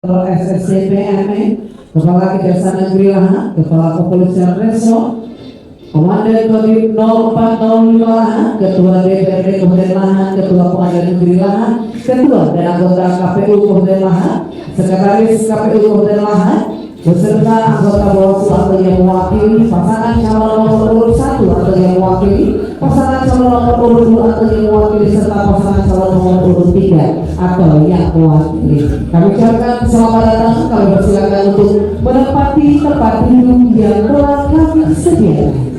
SSCPME, Kepala Kejaksaan Negeri Lahan, Kepala Kepolisian Resor, Komandan Kodim 0405 Lahan, Ketua DPRD Kabupaten Lahan, Ketua Pengadilan Negeri Lahan, Ketua dan anggota KPU Kabupaten Lahan, Sekretaris KPU Kabupaten Lahan, beserta anggota Bawaslu atau yang mewakili pasangan calon nomor urut 1 atau yang mewakili pasangan calon nomor urut 2 atau yang mewakili serta pasangan calon nomor urut 3 atau yang mewakili. Kami ucapkan selamat datang. Kami persilakan untuk menempati tempat duduk yang telah kami sediakan.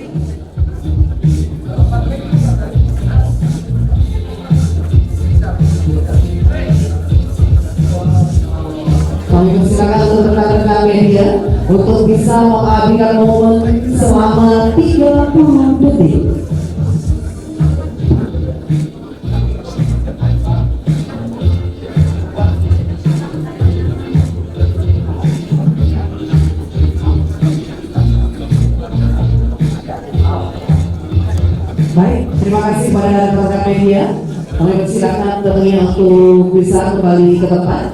Kami persilakan untuk rekan-rekan media untuk bisa mengabadikan momen selama 30 detik. Baik, terima kasih kepada rekan-rekan media. Kami persilakan tentunya untuk bisa kembali ke tempat.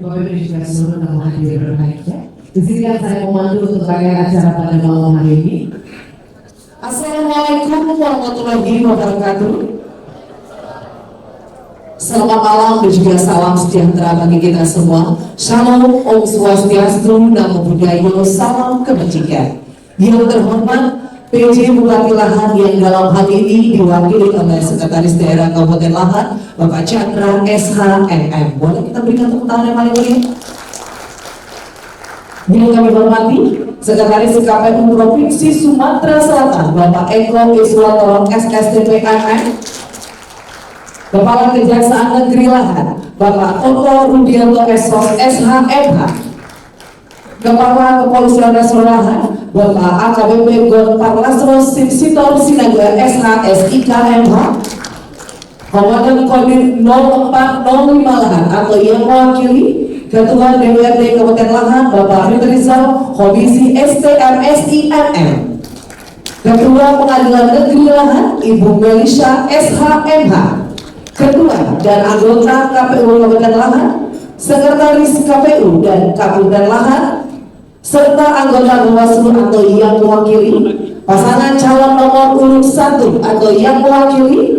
Bapak Ibu juga seluruh tamu hadir berbahagia. Izinkan saya memandu untuk rangkaian acara pada malam hari ini. Assalamualaikum warahmatullahi wabarakatuh. Selamat malam dan juga salam sejahtera bagi kita semua. Shalom, Om Swastiastu, Namo Buddhaya, salam kebajikan. Yang terhormat PJ Bupati Lahan yang dalam hal ini diwakili oleh Sekretaris Daerah Kabupaten Lahan, Bapak Chandra SHMM. Boleh kita berikan tepuk tangan yang paling meriah? Yang kami hormati Sekretaris KPU Provinsi Sumatera Selatan, Bapak Eko Iswatoro SSCPME, Kepala Kejaksaan Negeri Lahan, Bapak Toto Rudianto SOS SHMH, Kepala Kepolisian Resor Lahan, Bapak AKBP Gontar Lasro Sitor Sinaga SHSIKMH, Komandan Kodim 0405 Lahan atau yang mewakili Ketua DPRD Kabupaten Lahan, Bapak Rizal Komisi STMSIMM, Ketua Pengadilan Negeri Lahan, Ibu Melisha SHMH, Ketua dan anggota KPU Kabupaten Lahan, Sekretaris KPU dan Kabupaten Lahan, serta anggota Bawaslu atau yang mewakili pasangan calon nomor urut 1 atau yang mewakili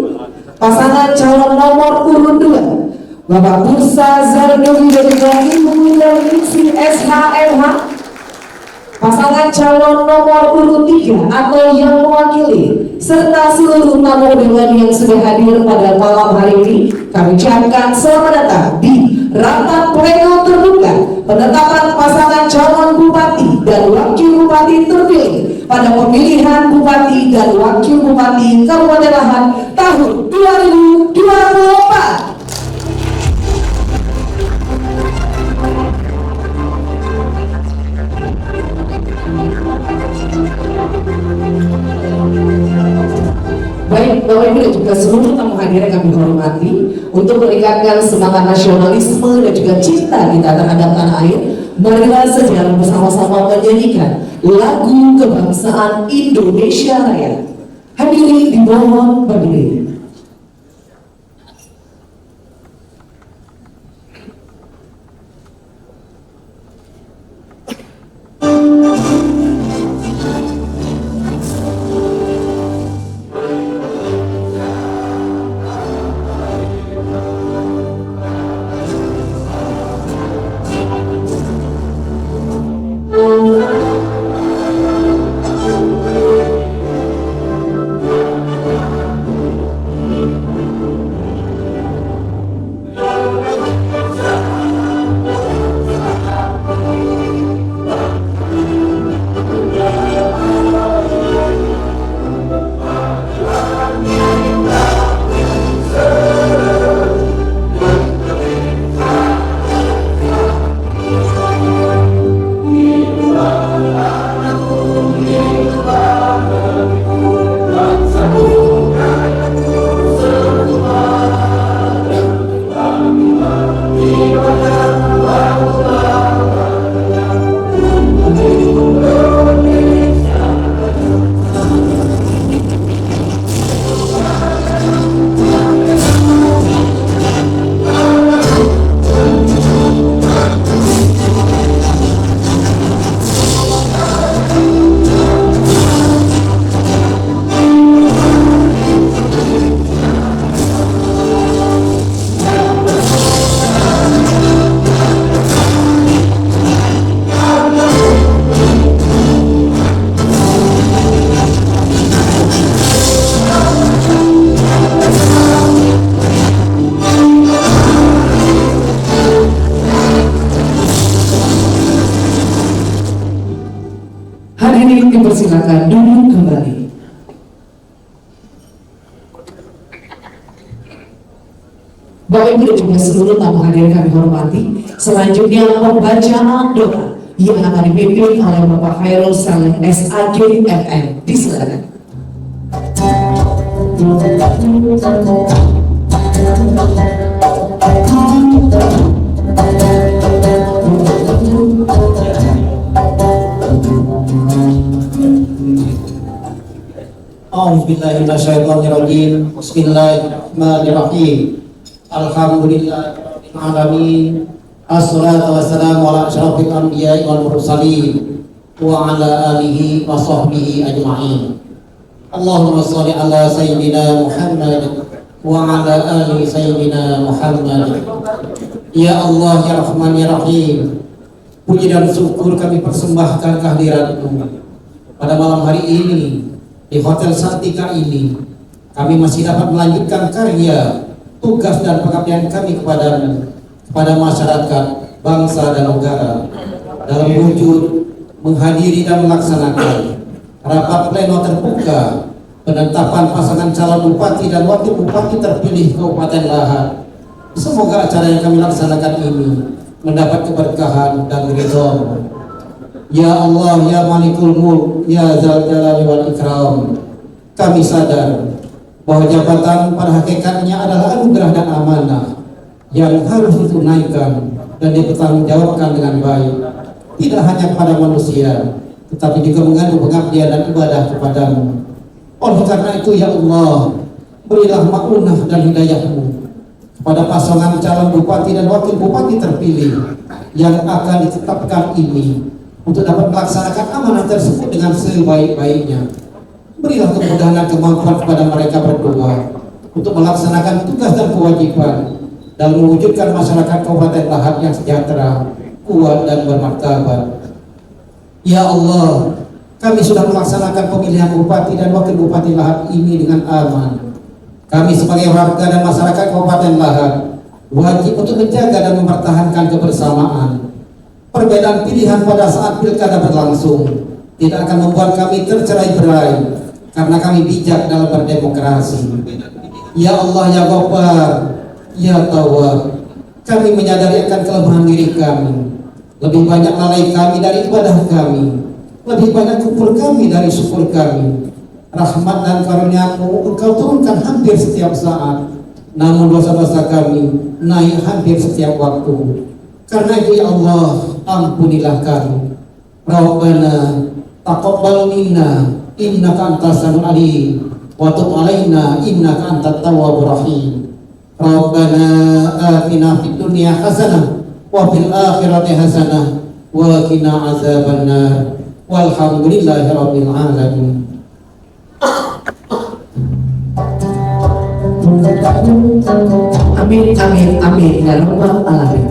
pasangan calon nomor urut 2 Bapak Bursa Zarduli dan juga Ibu Ningsih SHMH, pasangan calon nomor urut 3 atau yang mewakili serta seluruh tamu undangan yang sudah hadir pada malam hari ini, kami ucapkan selamat datang di rapat pleno terbuka penetapan pasangan calon bupati dan wakil bupati terpilih pada pemilihan bupati dan wakil bupati Kabupaten Lahat tahun 2024. Baik, Bapak Ibu dan juga seluruh tamu hadir yang kami hormati, untuk meningkatkan semangat nasionalisme dan juga cinta kita terhadap tanah air, marilah sejalan bersama-sama menyanyikan lagu kebangsaan Indonesia Raya. Hadirin dimohon berdiri. Hadirin dipersilakan duduk kembali. Bapak Ibu dan juga seluruh tamu hadir kami hormati, selanjutnya pembacaan doa yang akan dipimpin oleh Bapak Khairul Saleh SAG MM. Disilakan. A'udzubillahiminasyaitonirrajim. Bismillahirrahmanirrahim. Alhamdulillahirabbil alamin. Assalatu wassalamu ala asyrafil anbiya'i wal mursalin wa ala alihi wa sahbihi ajma'in. Allahumma shalli ala sayyidina Muhammad wa ala ali sayyidina Muhammad. Ya Allah, ya Rahman, ya Rahim, puji dan syukur kami persembahkan kehadiran-Mu pada malam hari ini. Di Hotel Santika ini kami masih dapat melanjutkan karya, tugas dan pengabdian kami kepada masyarakat, bangsa dan negara dalam wujud menghadiri dan melaksanakan rapat pleno terbuka penetapan pasangan calon bupati dan wakil bupati terpilih Kabupaten Lahat. Semoga acara yang kami laksanakan ini mendapat keberkahan dan ridho. Ya Allah, ya Malikul Mulk, ya Dzal Jalali wal Ikram, kami sadar bahwa jabatan pada hakikatnya adalah anugerah dan amanah yang harus ditunaikan dan dipertanggungjawabkan dengan baik, tidak hanya kepada manusia, tetapi juga mengandung pengabdian dan ibadah kepadamu. Oleh karena itu, ya Allah, berilah maunah dan hidayah-Mu kepada pasangan calon bupati dan wakil bupati terpilih yang akan ditetapkan ini, untuk dapat melaksanakan amanah tersebut dengan sebaik-baiknya. Berilah kemudahan dan kemampuan kepada mereka berdua untuk melaksanakan tugas dan kewajiban dalam mewujudkan masyarakat Kabupaten Lahat yang sejahtera, kuat dan bermartabat. Ya Allah, kami sudah melaksanakan pemilihan bupati dan wakil bupati Lahat ini dengan aman. Kami sebagai warga dan masyarakat Kabupaten Lahat wajib untuk menjaga dan mempertahankan kebersamaan. Perbedaan pilihan pada saat pilkada berlangsung tidak akan membuat kami tercerai-berai, karena kami bijak dalam berdemokrasi. Ya Allah, ya Ghaffar, ya Tawwab, kami menyadari akan kelemahan diri kami. Lebih banyak lalai kami dari ibadah kami, lebih banyak kufur kami dari syukur kami. Rahmat dan karunia-Mu Engkau turunkan hampir setiap saat, namun dosa-dosa kami naik hampir setiap waktu. Karena itu ya Allah, ampunilah kami. Rabbana taqabbal minna innaka antas samiul alim wa tub alaina innaka antat tawwabur rahim. Rabbana atina fid dunya hasanah wa fil akhirati hasanah wa qina azabannar. Walhamdulillahi rabbil alamin. Amin amin amin ya rabbal alamin.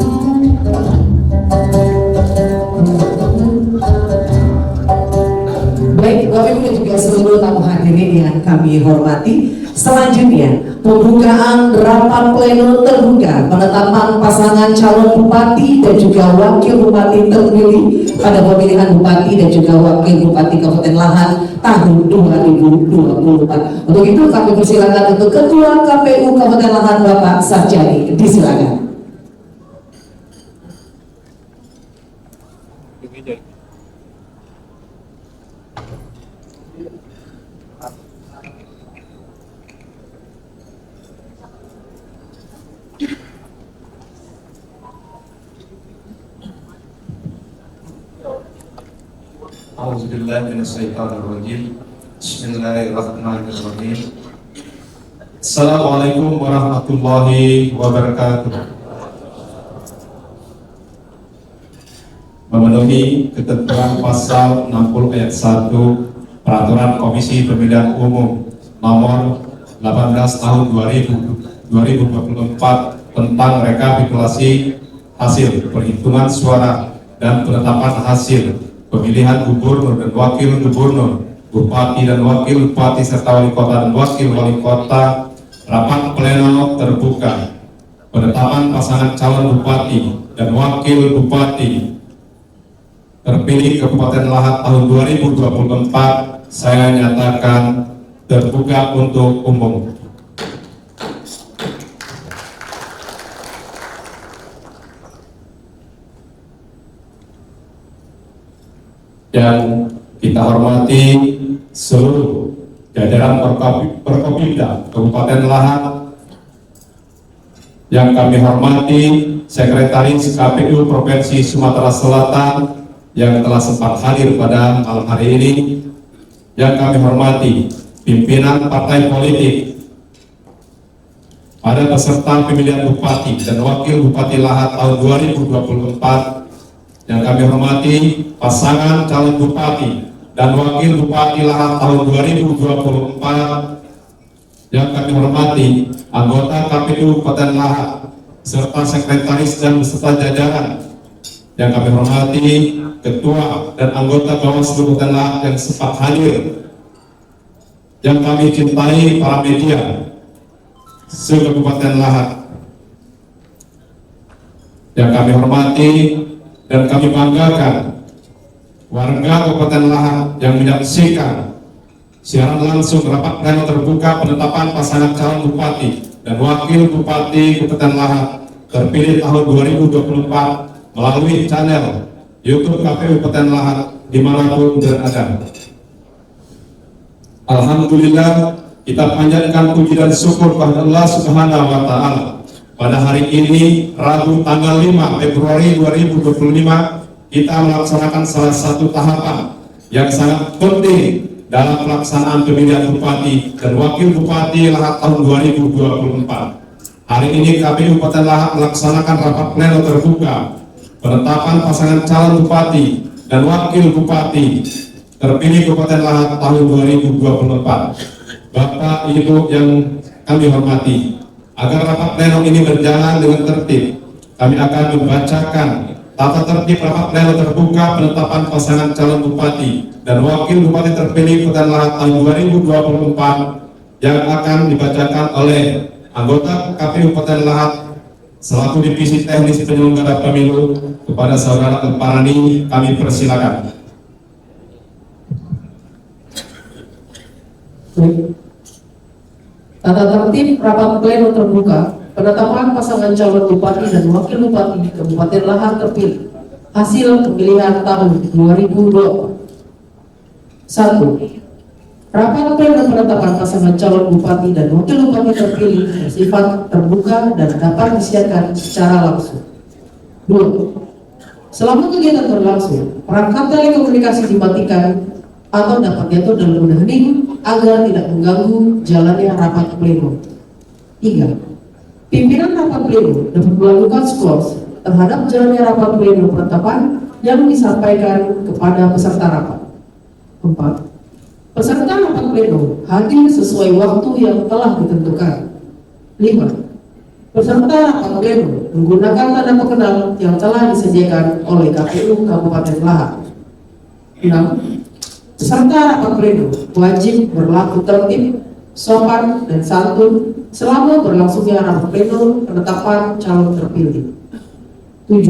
Baik, Bapak Ibu dan juga seluruh tamu hadirin yang kami hormati, selanjutnya pembukaan rapat pleno terbuka penetapan pasangan calon bupati dan juga wakil bupati terpilih pada pemilihan bupati dan juga wakil bupati Kabupaten Lahat tahun 2024. Untuk itu kami persilakan untuk Ketua KPU Kabupaten Lahat Bapak Sarjani, disilakan. A'udzubillahiminasyaitonirrajim. Bismillahirrahmanirrahim. Assalamualaikum warahmatullahi wabarakatuh. Memenuhi ketentuan pasal 60 ayat 1 Peraturan Komisi Pemilihan Umum nomor 18 tahun 2024 tentang rekapitulasi hasil perhitungan suara dan penetapan hasil pemilihan gubernur dan wakil gubernur, bupati dan wakil bupati serta wali kota dan wakil wali kota, rapat pleno terbuka penetapan pasangan calon bupati dan wakil bupati terpilih Kabupaten Lahat tahun 2024 saya nyatakan terbuka untuk umum. Dan kita hormati seluruh jajaran Forkopimda Kabupaten Lahat. Yang kami hormati Sekretaris KPU Provinsi Sumatera Selatan yang telah sempat hadir pada malam hari ini. Yang kami hormati pimpinan partai politik pada peserta pemilihan bupati dan wakil bupati Lahat tahun 2024. Yang kami hormati pasangan calon bupati dan wakil bupati Lahat tahun 2024. Yang kami hormati anggota KPU Kabupaten Lahat serta sekretaris dan beserta jajaran. Yang kami hormati ketua dan anggota Bawaslu Kabupaten Lahat yang sempat hadir. Yang kami cintai para media se-Kabupaten Lahat. Yang kami hormati dan kami banggakan warga Kabupaten Lahat yang menyaksikan siaran langsung rapat pleno terbuka penetapan pasangan calon bupati dan wakil bupati Kabupaten Lahat terpilih tahun 2024 melalui channel YouTube KPU Kabupaten Lahat dimanapun berada. Alhamdulillah, kita panjatkan puji dan syukur kepada Allah Subhanahu wa Ta'ala. Pada hari ini, Rabu tanggal 5 Februari 2025, kita melaksanakan salah satu tahapan yang sangat penting dalam pelaksanaan pemilihan bupati dan wakil bupati Lahat tahun 2024. Hari ini KPU Kabupaten Lahat melaksanakan rapat pleno terbuka penetapan pasangan calon bupati dan Wakil Bupati terpilih Kabupaten Lahat tahun 2024. Bapak Ibu yang kami hormati, agar rapat pleno ini berjalan dengan tertib, kami akan membacakan tata tertib rapat pleno terbuka penetapan pasangan calon bupati dan wakil bupati terpilih Kabupaten Lahat tahun 2024 yang akan dibacakan oleh anggota KPU Kabupaten Lahat selaku divisi teknis penyelenggara pemilu. Kepada saudara Parani kami persilakan. Tata tertib rapat pleno terbuka penetapan pasangan calon bupati dan wakil bupati Kabupaten Lahat terpilih hasil pemilihan tahun 2020. 1. Rapat pleno penetapan pasangan calon bupati dan wakil bupati terpilih bersifat terbuka dan dapat disiarkan secara langsung. 2. Selama kegiatan berlangsung, perangkat telekomunikasi dimatikan atau dapat diatur dalam mode hening agar tidak mengganggu jalannya rapat pleno. 3. Pimpinan rapat pleno dapat melakukan skors terhadap jalannya rapat pleno penetapan yang disampaikan kepada peserta rapat. 4. Peserta rapat pleno hadir sesuai waktu yang telah ditentukan. 5. Peserta rapat pleno menggunakan tanda pengenal yang telah disediakan oleh KPU Kabupaten Lahat. 6. Peserta rapat pleno wajib berlaku tertib, sopan, dan santun selama berlangsungnya rapat pleno penetapan calon terpilih. 7.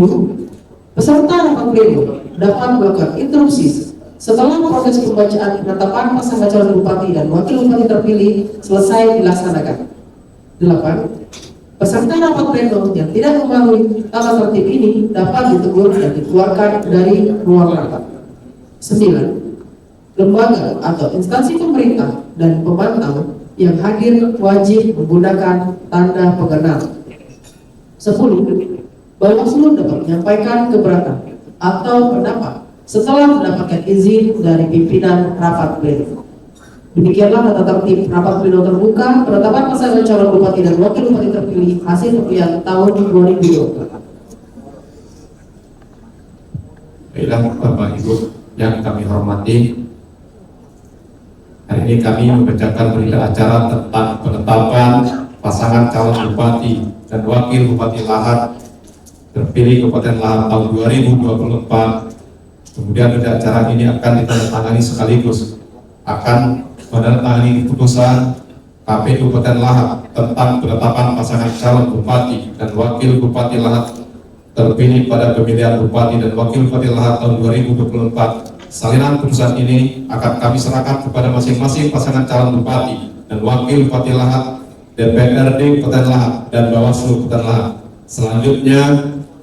Peserta rapat pleno dapat melakukan interupsi setelah proses pembacaan penetapan pasangan calon bupati dan wakil bupati terpilih selesai dilaksanakan. 8. Peserta rapat pleno yang tidak memahami tata tertib ini dapat ditegur dan dikeluarkan dari ruang rapat. 9. Lembaga atau instansi pemerintah dan pemantau yang hadir wajib menggunakan tanda pengenal. 10. Bawaslu dapat menyampaikan keberatan atau pendapat setelah mendapatkan izin dari pimpinan rapat pleno. Demikianlah tata tertib rapat pleno terbuka penetapan pasangan calon bupati dan wakil bupati terpilih hasil pemilihan tahun 2020. Baiklah Bapak Ibu yang kami hormati, hari ini kami membacakan berita acara tentang penetapan pasangan calon bupati dan wakil bupati Lahat terpilih Kabupaten Lahat tahun 2024. Kemudian berita acara ini akan ditandatangani sekaligus akan menandatangani keputusan KPU Kabupaten Lahat tentang penetapan pasangan calon bupati dan wakil bupati Lahat terpilih pada pemilihan bupati dan wakil bupati Lahat tahun 2024. Salinan putusan ini akan kami serahkan kepada masing-masing pasangan calon bupati dan wakil bupati Lahat, DPRD Kabupaten Lahat, dan Bawaslu Kabupaten Lahat. Selanjutnya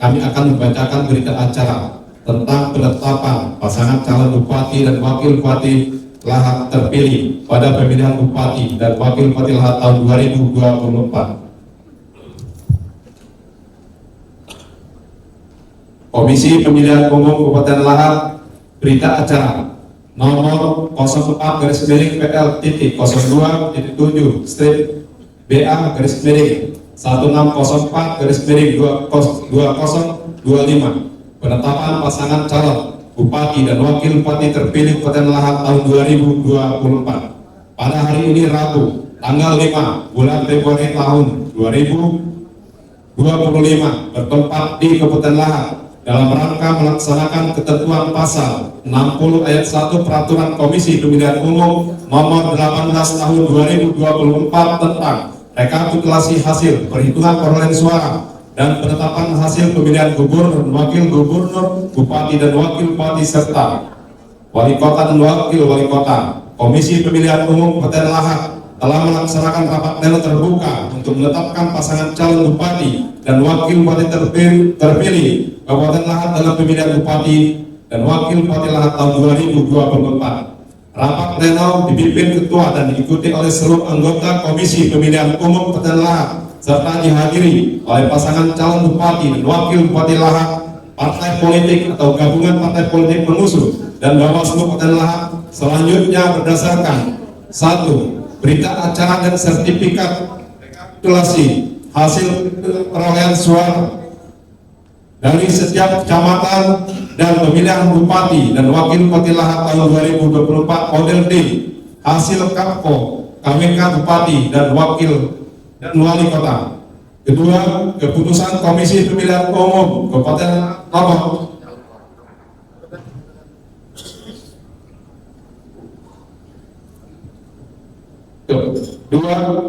kami akan membacakan berita acara tentang penetapan pasangan calon bupati dan wakil bupati Lahat terpilih pada pemilihan bupati dan wakil bupati Lahat tahun 2024. Komisi Pemilihan Umum Kabupaten Lahat, berita acara nomor 04-BL-01/1604/2025 penetapan pasangan calon bupati dan wakil bupati terpilih Kabupaten Lahat tahun 2024. Pada hari ini Rabu tanggal 5 bulan Februari tahun 2025 bertempat di Kabupaten Lahat dalam rangka melaksanakan ketentuan pasal 60 ayat 1 Peraturan Komisi Pemilihan Umum nomor 18 tahun 2024 tentang rekapitulasi hasil perhitungan perolehan suara dan penetapan hasil pemilihan gubernur, wakil gubernur, bupati dan wakil bupati serta wali kota dan wakil wali kota. Komisi Pemilihan Umum Kabupaten Lahat telah melaksanakan rapat pleno terbuka untuk menetapkan pasangan calon bupati dan wakil bupati terpilih Kabupaten Lahat dalam pemilihan bupati dan wakil bupati Lahat tahun 2024. Rapat pleno dipimpin ketua dan diikuti oleh seluruh anggota Komisi Pemilihan Umum Kabupaten Lahat serta dihadiri oleh pasangan calon bupati dan wakil bupati Lahat, partai politik atau gabungan partai politik pengusung dan Bawaslu Kabupaten Lahat. Selanjutnya berdasarkan 1. Berita acara dan sertifikat rekapitulasi hasil perolehan suara dari setiap kecamatan dan pemilihan bupati dan wakil bupati Lahat tahun 2024 model D hasil KAPKO KWK bupati dan wakil dan wali kota. Kedua, keputusan Komisi Pemilihan Umum Kabupaten Lombok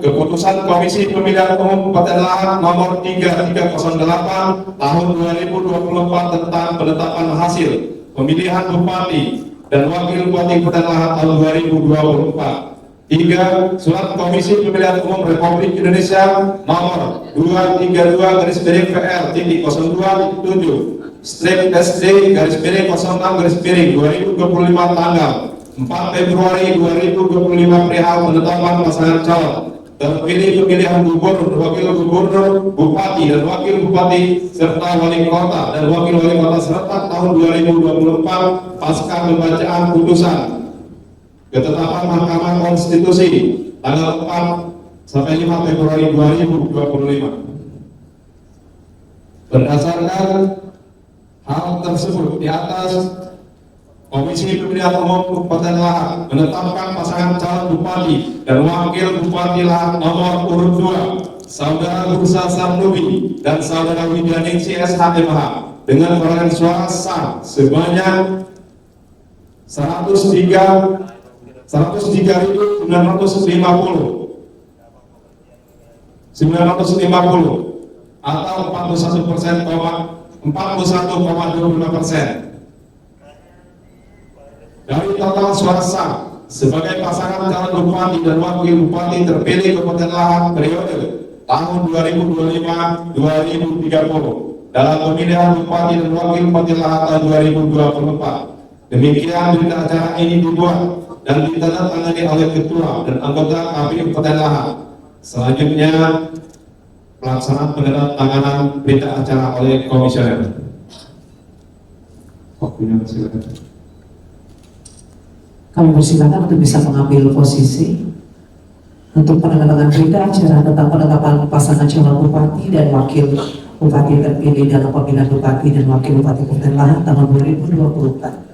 keputusan Komisi Pemilihan Umum Kabupaten Lahat nomor 3308 tahun 2024 tentang penetapan hasil pemilihan bupati dan wakil bupati Kabupaten Lahat tahun 2024. 3. Surat Komisi Pemilihan Umum Republik Indonesia nomor 232-PL-02-SD-06-2025 tanggal 4 Februari 2025 perihal penetapan pasangan calon terpilih pemilihan gubernur, wakil gubernur, bupati dan wakil bupati serta wali kota dan wakil wali kota serta tahun 2024 pasca pembacaan putusan ketetapan Mahkamah Konstitusi tanggal 4 sampai 5 Februari 2025. Berdasarkan hal tersebut di atas, Komisi Pemilihan Umum Kabupaten Lahat menetapkan pasangan calon bupati dan wakil bupati Lahat nomor urut 2 Saudara Bursa Sarnubi dan Saudara Widyaning SHMH dengan perolehan suara sah sebanyak 103.950 atau 41,25%. Dari total suara sah sebagai pasangan calon bupati dan wakil bupati terpilih Kabupaten Lahat periode tahun 2025-2030 dalam pemilihan bupati dan wakil bupati Lahat tahun 2024. Demikian berita acara ini dibuat dan ditandatangani oleh Ketua dan anggota KPU Kabupaten Lahat. Selanjutnya pelaksanaan penandatanganan berita acara oleh komisioner. Waktunya silakan. Kami persilakan untuk bisa mengambil posisi untuk penandatanganan berita acara tentang penetapan pasangan calon bupati dan wakil bupati terpilih dalam pemilihan bupati dan wakil bupati Kabupaten Lahat tahun 2024.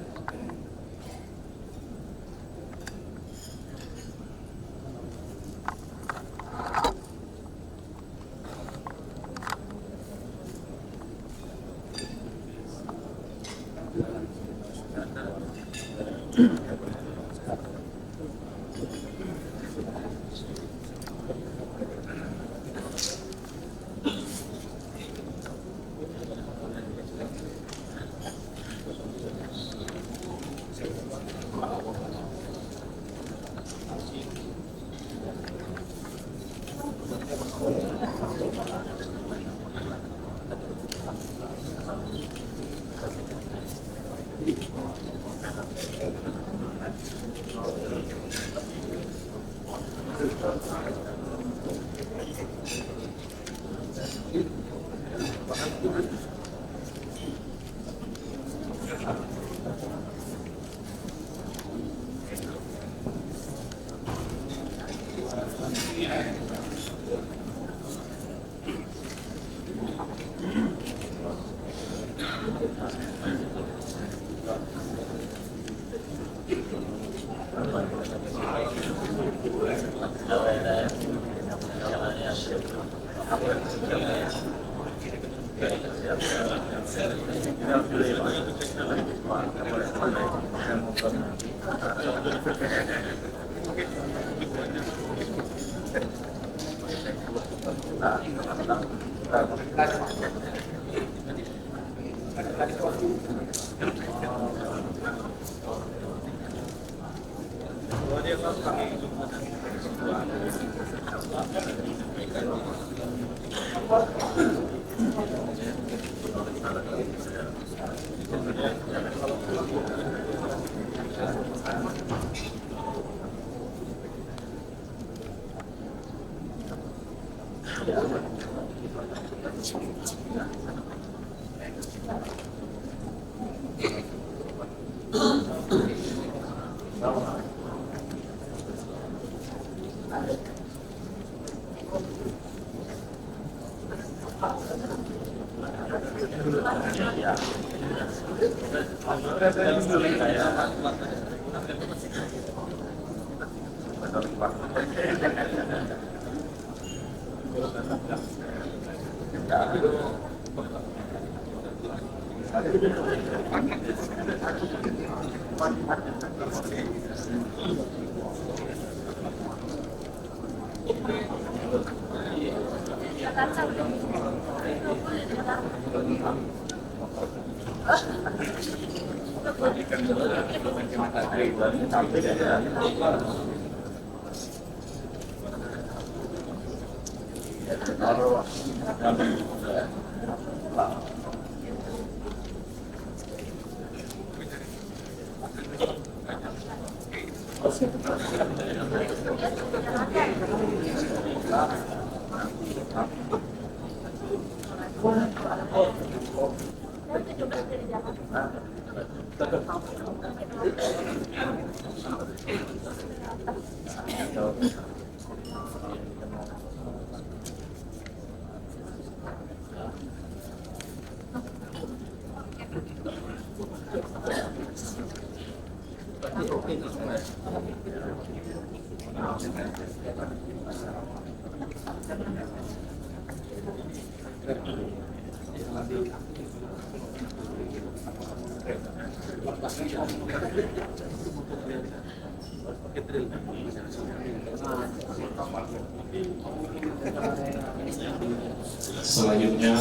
Selanjutnya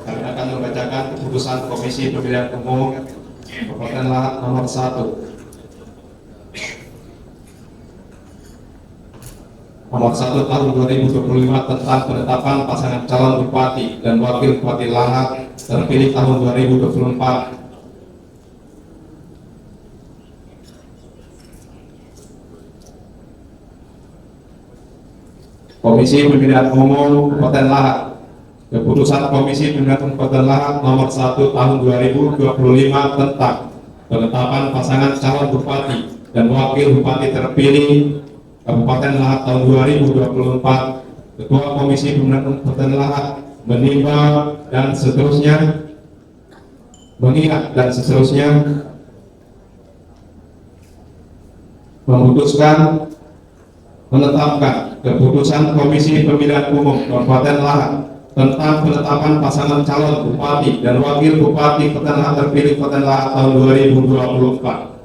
kami akan membacakan keputusan Komisi Pemilihan Umum Kabupaten Lahat nomor 1 tahun 2025 tentang penetapan pasangan calon bupati dan wakil bupati Lahat terpilih tahun 2024. Komisi Pemilihan Umum Kabupaten Lahat. Keputusan Komisi Pemilihan Umum Kabupaten Lahat nomor 1 tahun 2025 tentang penetapan pasangan calon bupati dan wakil bupati terpilih Kabupaten Lahat tahun 2024. Ketua Komisi Pemilihan Umum Kabupaten Lahat menimbang dan seterusnya, mengingat dan seterusnya, memutuskan menetapkan keputusan Komisi Pemilihan Umum Kabupaten Lahat tentang penetapan pasangan calon bupati dan wakil bupati Kabupaten Lahat terpilih Kabupaten Lahat tahun 2024.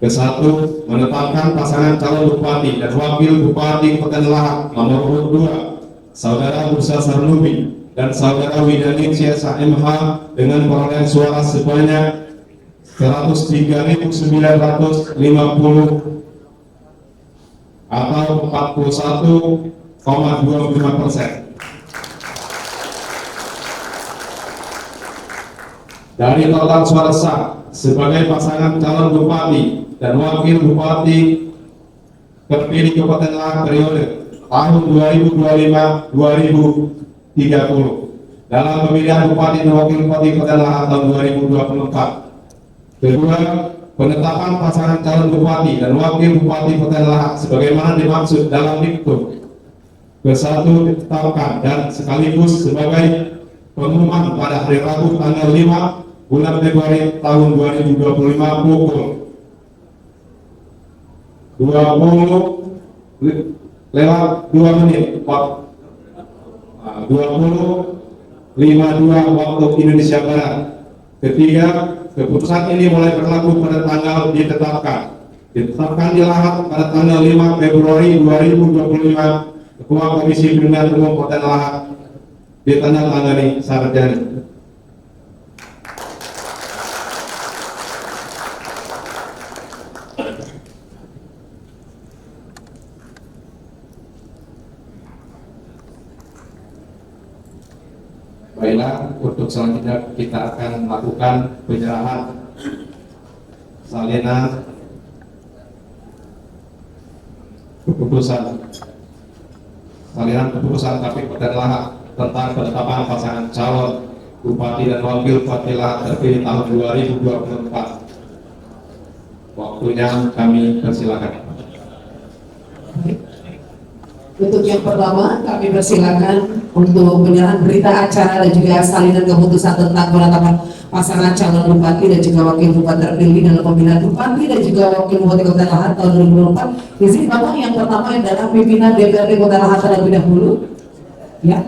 Ke-1, menetapkan pasangan calon bupati dan wakil bupati Kabupaten Lahat nomor urut 2, Saudara Bursa Sarnubi dan Saudara Widani Ciesa MH dengan perolehan suara sebanyak 103.950 atau 41,25%. Dari total suara sah sebagai pasangan calon bupati dan wakil bupati terpilih Kabupaten Lahat periode tahun 2025-2030 dalam pemilihan bupati dan wakil bupati Kabupaten Lahat tahun 2024. Kedua, penetapan pasangan calon bupati dan wakil bupati Kabupaten Lahat sebagaimana dimaksud dalam diktum. Ke-1, ditetapkan dan sekaligus sebagai pengumuman pada hari Rabu tanggal 5 bulan Februari tahun 2025 pukul 20:02 waktu Indonesia Barat. Ketiga, keputusan ini mulai berlaku pada tanggal ditetapkan di Lahat pada tanggal 5 Februari 2025. Ketua Komisi Pemilihan Umum Kabupaten Lahat ditandatangani Sarjani. Baiklah, untuk selanjutnya kita akan melakukan penyerahan salinan keputusan KPU Kabupaten Lahat tentang penetapan pasangan calon bupati dan wakil bupati Lahat terpilih tahun 2024. Waktunya kami persilakan. Untuk yang pertama, kami persilakan untuk penyerahan berita acara dan juga salinan keputusan tentang penetapan pasangan calon bupati dan juga wakil bupati terpilih dalam pemilihan bupati dan juga wakil bupati Kota Lahat tahun 2024. Izin Bapak, yang pertama adalah pimpinan DPRD Kota Lahat terlebih dahulu. Ya,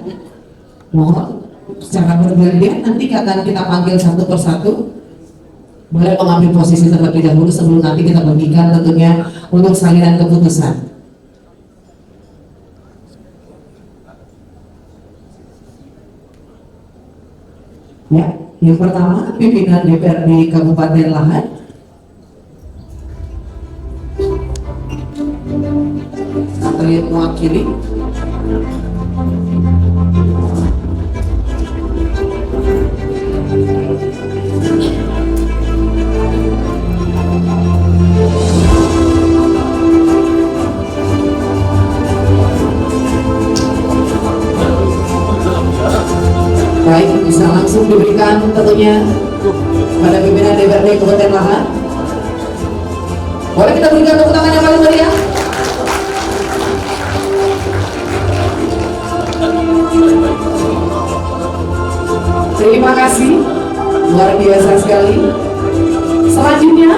mohon secara bergantian nanti akan kita panggil satu persatu. Boleh mengambil posisi terlebih dahulu sebelum nanti kita bagikan tentunya untuk salinan keputusan. Ya, yang pertama pimpinan DPRD Kabupaten Lahat. Atau yang mewakili. Baik, bisa langsung diberikan tentunya pada pimpinan DPRD Kabupaten Lahat. Boleh kita berikan tepuk tangan yang paling meriah? Terima kasih, luar biasa sekali. Selanjutnya,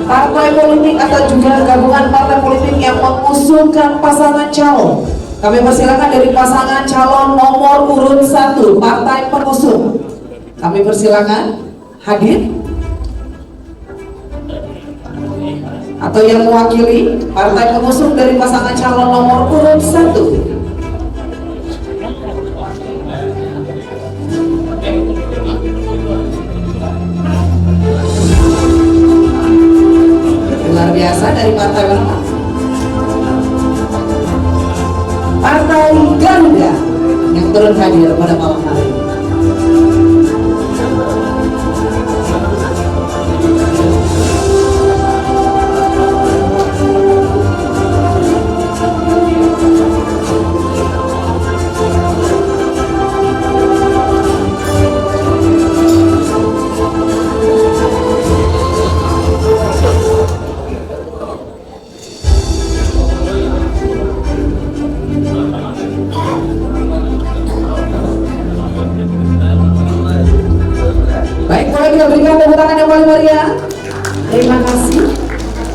partai politik atau juga gabungan partai politik yang mengusulkan pasangan calon. Kami persilakan dari pasangan calon nomor urut 1 partai pengusung. Kami persilakan hadir atau yang mewakili partai pengusung dari pasangan calon nomor urut 1. Luar biasa, dari partai mana? Partai Garuda yang turun hadir pada malam hari ini. Baik, boleh kita berikan tepuk tangan yang paling meriah. Terima kasih.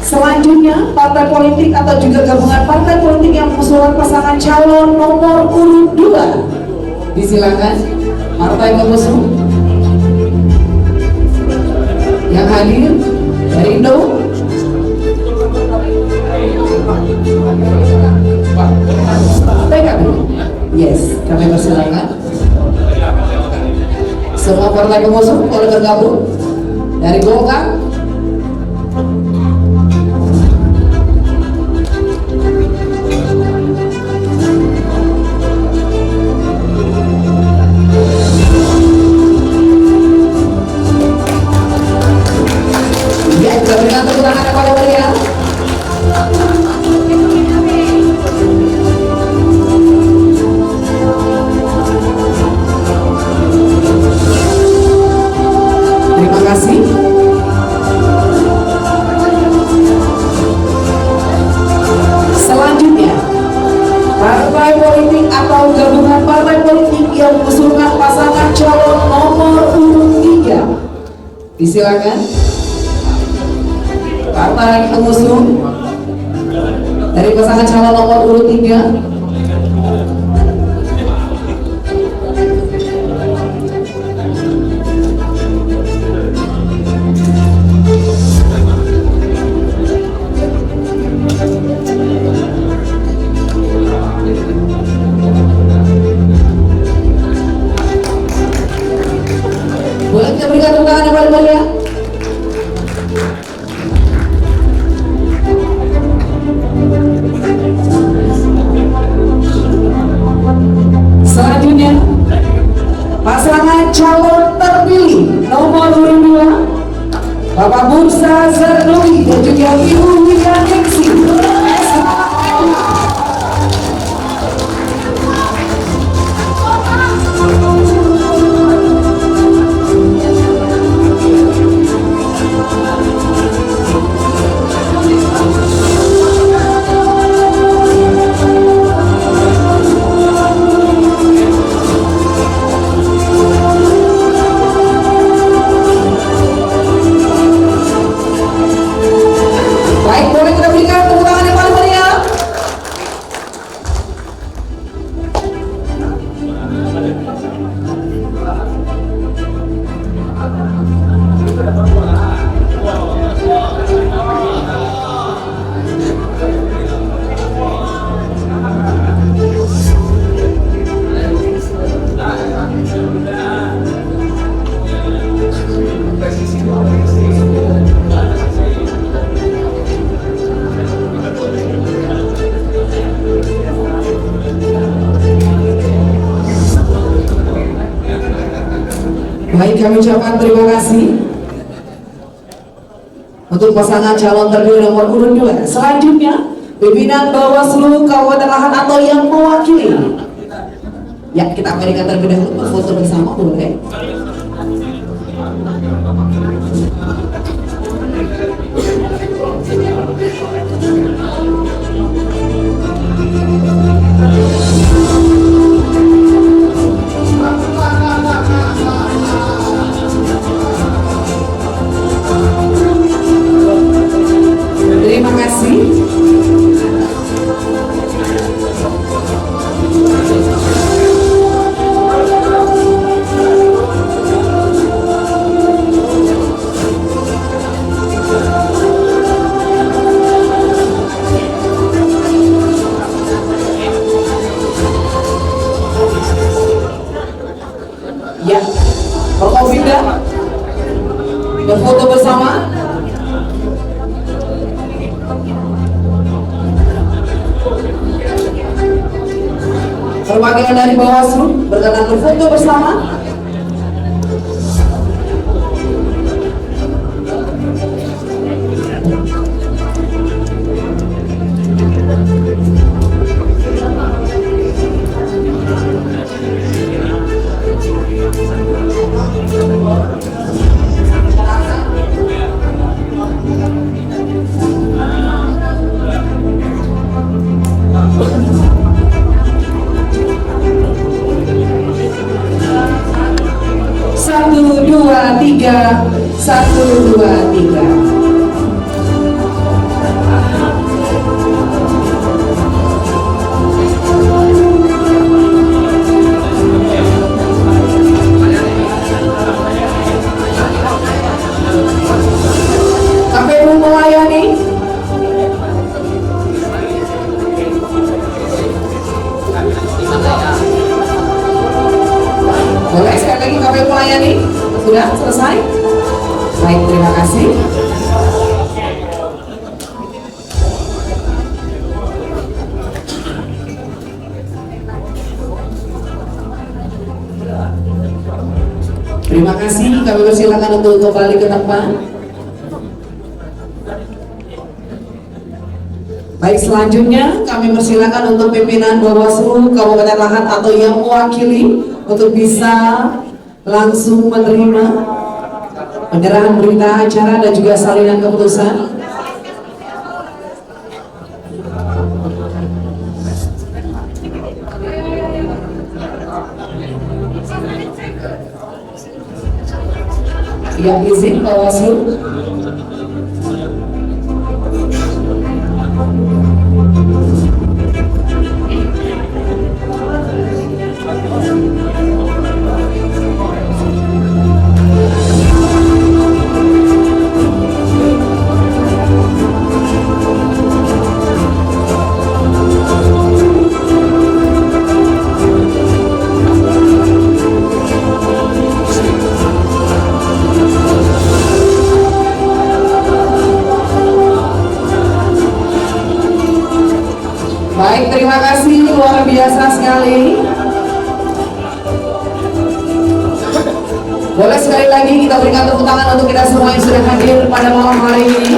Selanjutnya, partai politik atau juga gabungan partai politik yang mengusulkan pasangan calon nomor urut 2. Disilakan partai pengusung yang hadir dari Indo. PKB. Yes, kami persilakan. Semua partai pengusung boleh bergabung. Dari Golkar, ya, kita berikan tepuk tangan yang paling meriah. Terima kasih. Selanjutnya, partai politik atau gabungan partai politik yang mengusulkan pasangan calon nomor urut 3. Disilakan partai pengusung dari pasangan calon nomor urut 3. Boleh kita berikan tepuk tangan yang paling meriah? Baik, boleh kita berikan tepuk tangan yang paling meriah. Baik, kami ucapkan terima kasih untuk pasangan calon terpilih nomor urut 2. Selanjutnya, pimpinan Bawaslu Kabupaten Lahat atau yang mewakili. Ya, kita berikan terlebih dahulu foto bersama, boleh? Terima kasih. Ya, Forkopimda berfoto bersama. Perwakilan dari Bawaslu berkenan berfoto bersama. Satu, dua, tiga. 1, 2, 3. KPU melayani. Boleh sekali lagi KPU melayani. Sudah selesai? Baik, terima kasih. Terima kasih, kami persilakan untuk kembali ke tempat. Baik, selanjutnya kami persilakan untuk pimpinan Bawaslu Kabupaten Lahat atau yang mewakili untuk bisa langsung menerima penyerahan berita acara dan juga salinan keputusan. Ya, izin Bawaslu. Baik, terima kasih, luar biasa sekali. Boleh sekali lagi kita berikan tepuk tangan untuk kita semua yang sudah hadir pada malam hari ini.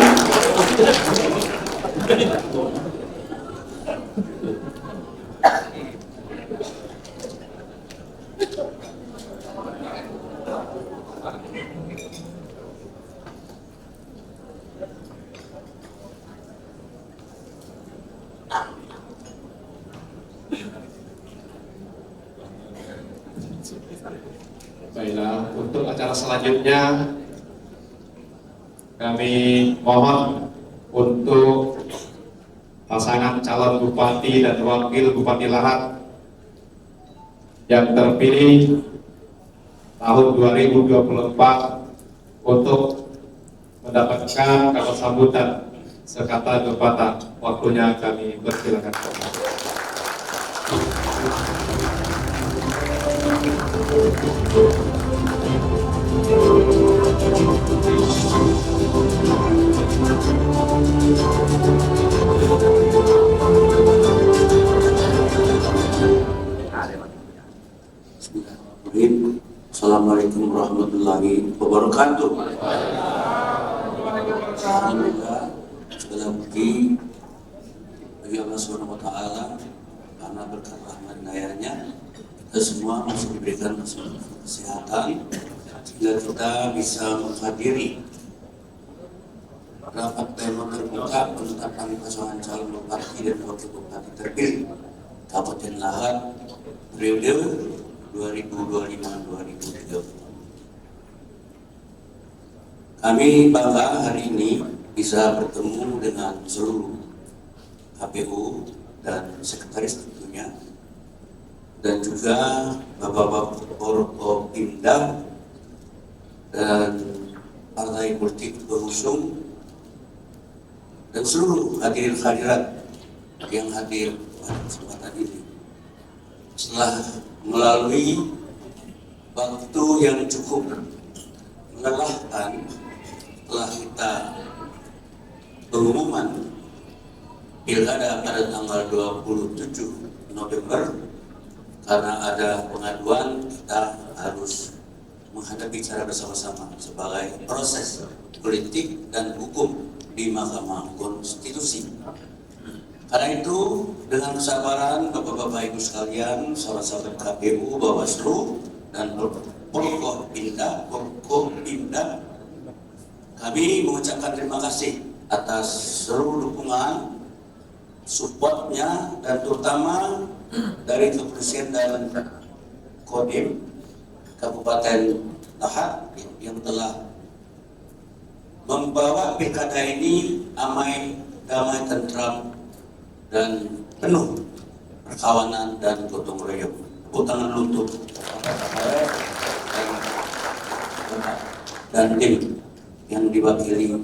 Baiklah, untuk acara selanjutnya kami mohon untuk pasangan calon bupati dan wakil bupati Lahat yang terpilih tahun 2024 untuk mendapatkan kata sambutan sekata dua patah. Waktunya kami persilakan. Bismillahirrahmanirrahim. Assalamualaikum warahmatullahi wabarakatuh. Alhamdulillah, segala puji bagi Allah Subhanahu wa taala karena berkat rahmat dayanya kita semua masih diberikan kesehatan sehingga kita bisa menghadiri rapat pleno terbuka penetapan pasangan calon bupati dan wakil bupati terpilih Kabupaten Lahat periode 2025-2030. Kami bangga hari ini bisa bertemu dengan seluruh KPU dan sekretaris tentunya, dan juga Bapak-Bapak Forkopimda dan partai politik pengusung dan seluruh hadirin hadirat yang hadir pada kesempatan ini. Setelah melalui waktu yang cukup melelahkan telah kita pengumuman pilkada pada tanggal 27 November karena ada pengaduan kita harus menghadapi secara bersama-sama sebagai proses politik dan hukum di Mahkamah Konstitusi. Karena itu dengan kesabaran Bapak-Bapak Ibu sekalian, sahabat-sahabat KPU, Bawaslu dan Forkopimda, kami mengucapkan terima kasih atas seluruh dukungan, supportnya, dan terutama dari kepolisian dan Kodim Kabupaten Lahat yang telah membawa pilkada ini damai, tentram, dan penuh perkawanan dan gotong royong. Tepuk tangan untuk dan tim yang diwakili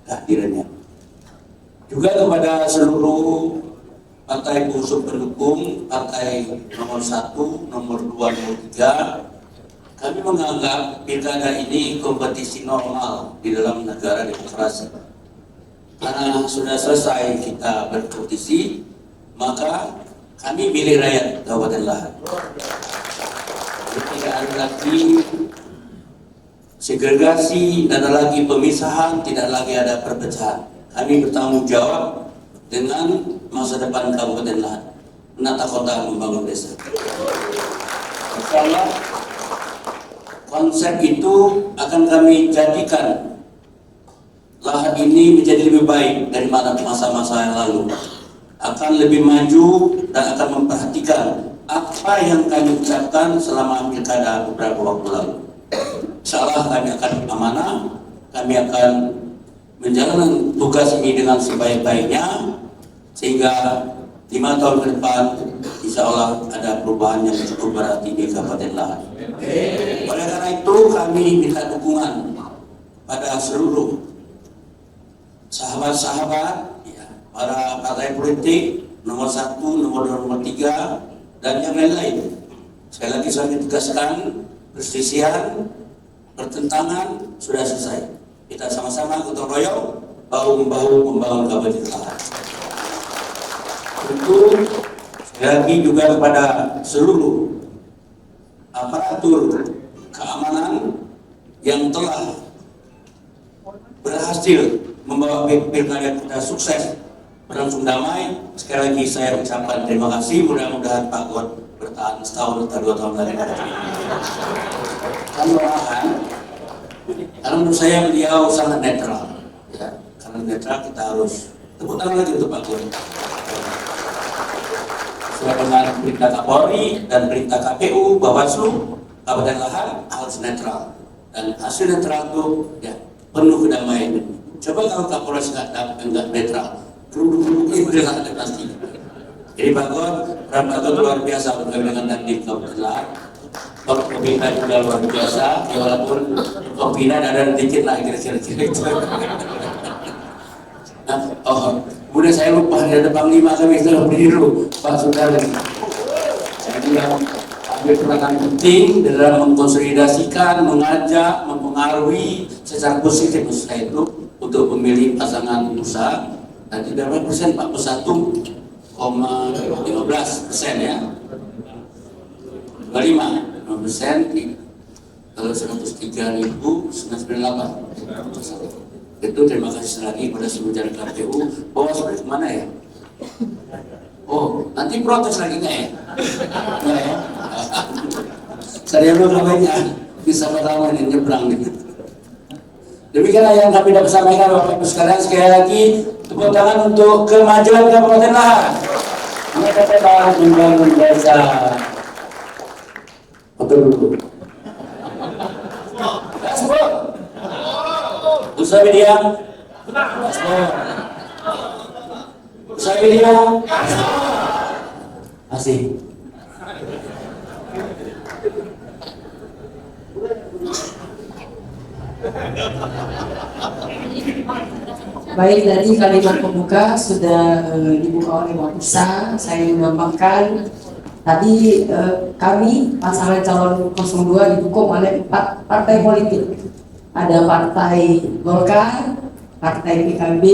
kehadirannya. Juga kepada seluruh partai pengusung pendukung, partai nomor 1, nomor 2, nomor 3, kami menganggap pilkada ini kompetisi normal di dalam negara demokrasi. Karena sudah selesai kita berkompetisi, maka kami milih rakyat Kabupaten Lahat. Tidak ada lagi segregasi, tidak ada lagi pemisahan, tidak lagi ada perpecahan. Kami bertanggung jawab dengan masa depan Kabupaten Lahat, menata kota, membangun desa. Insyaallah konsep itu akan kami jadikan Lahat ini menjadi lebih baik dari masa-masa yang lalu, akan lebih maju dan akan memperhatikan apa yang kami ucapkan selama pilkada beberapa waktu lalu. Insyaallah kami akan amanah, kami akan menjalankan tugas ini dengan sebaik-baiknya sehingga 5 tahun ke depan insya Allah ada perubahan yang cukup berarti di Kabupaten Lahat. Oleh karena itu kami minta dukungan pada seluruh sahabat-sahabat, ya, para partai politik nomor 1, nomor 2, nomor 3 dan yang lain-lain. Sekali lagi saya tegaskan, perselisihan, pertentangan sudah selesai. Kita sama-sama gotong royong, bahu-membahu membangun Kabupaten Lahat. Tentu sekali lagi juga kepada seluruh aparatur keamanan yang telah berhasil membawa pilkada kita sukses berlangsung damai. Sekali lagi saya ucapkan terima kasih. Mudah-mudahan Pak God bertahan setahun atau 2 tahun lagi. Mudah-mudahan, karena menurut saya beliau sangat netral. Ya, karena netral kita harus tepuk tangan lagi untuk Pak God. Sesuai dengan perintah Kapolri dan perintah KPU, Bawaslu, Kabupaten Lahat harus netral. Dan hasil netral itu ya penuh kedamaian. Coba kalau Kapolres nggak netral, kerudung udah ada pasti. Jadi Pak Gon luar biasa berkaitan dengan Dandim Kabupaten Lahat. Pak Pembina juga luar biasa, ya walaupun pembina ada dikit lah kira-kira itu. Nah, udah saya lupa ada Panglima kami sudah berdiri dulu, Pak Saudara. Jadi yang ambil peranan penting dalam mengkonsolidasikan, mengajak, mempengaruhi secara positif maksud saya itu untuk memilih pasangan usaha. Nanti berapa persen Pak? 1,15% ya. 5% kalau 103.998. Itu terima kasih lagi kepada seluruh jajaran KPU. Bawaslu kemana ya? Oh, nanti protes lagi nggak ya? Nggak ya? Saya belum banyak bisa pertama ini nyebrang gitu. Demikianlah yang kami dapat sampaikan Bapak Ibu sekalian. Sekali lagi tepuk tangan untuk kemajuan Kabupaten Lahat. Mereka telah membangun desa. Betul betul. Gaspol. Usaha media. Gaspol. Usaha media. Asik. Baik, dari kalimat pembuka sudah dibuka oleh Wapisa. Saya menambahkan tadi kami pasangan calon 02 didukung oleh 4 partai politik. Ada Partai Golkar, Partai PKB,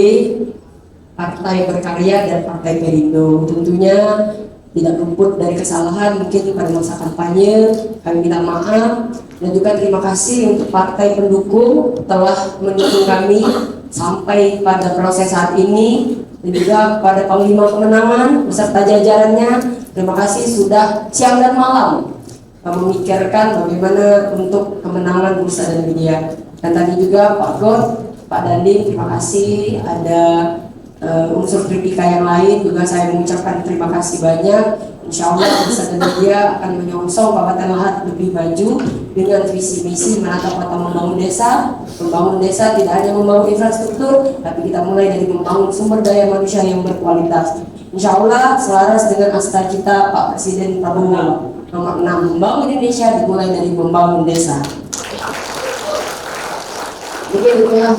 Partai Berkarya, dan Partai Perindo. Tentunya tidak luput dari kesalahan mungkin pada masa kampanye. Kami minta maaf dan juga terima kasih untuk partai pendukung telah mendukung kami sampai pada proses saat ini, dan juga pada Panglima Kemenangan beserta jajarannya. Terima kasih sudah siang dan malam memikirkan bagaimana untuk kemenangan bursa dan media. Dan tadi juga Pak God, Pak Dandim, terima kasih. Ada unsur kritika yang lain juga saya mengucapkan terima kasih banyak. Insya Allah bursa dan media akan menyongsong Kabupaten Lahat lebih maju dengan visi misi menata kota membangun desa. Membangun desa tidak hanya membangun infrastruktur, tapi kita mulai dari membangun sumber daya manusia yang berkualitas. Insya Allah selaras dengan astra kita Pak Presiden Prabowo nomor 6, membangun Indonesia dimulai dari membangun desa. Jadi itulah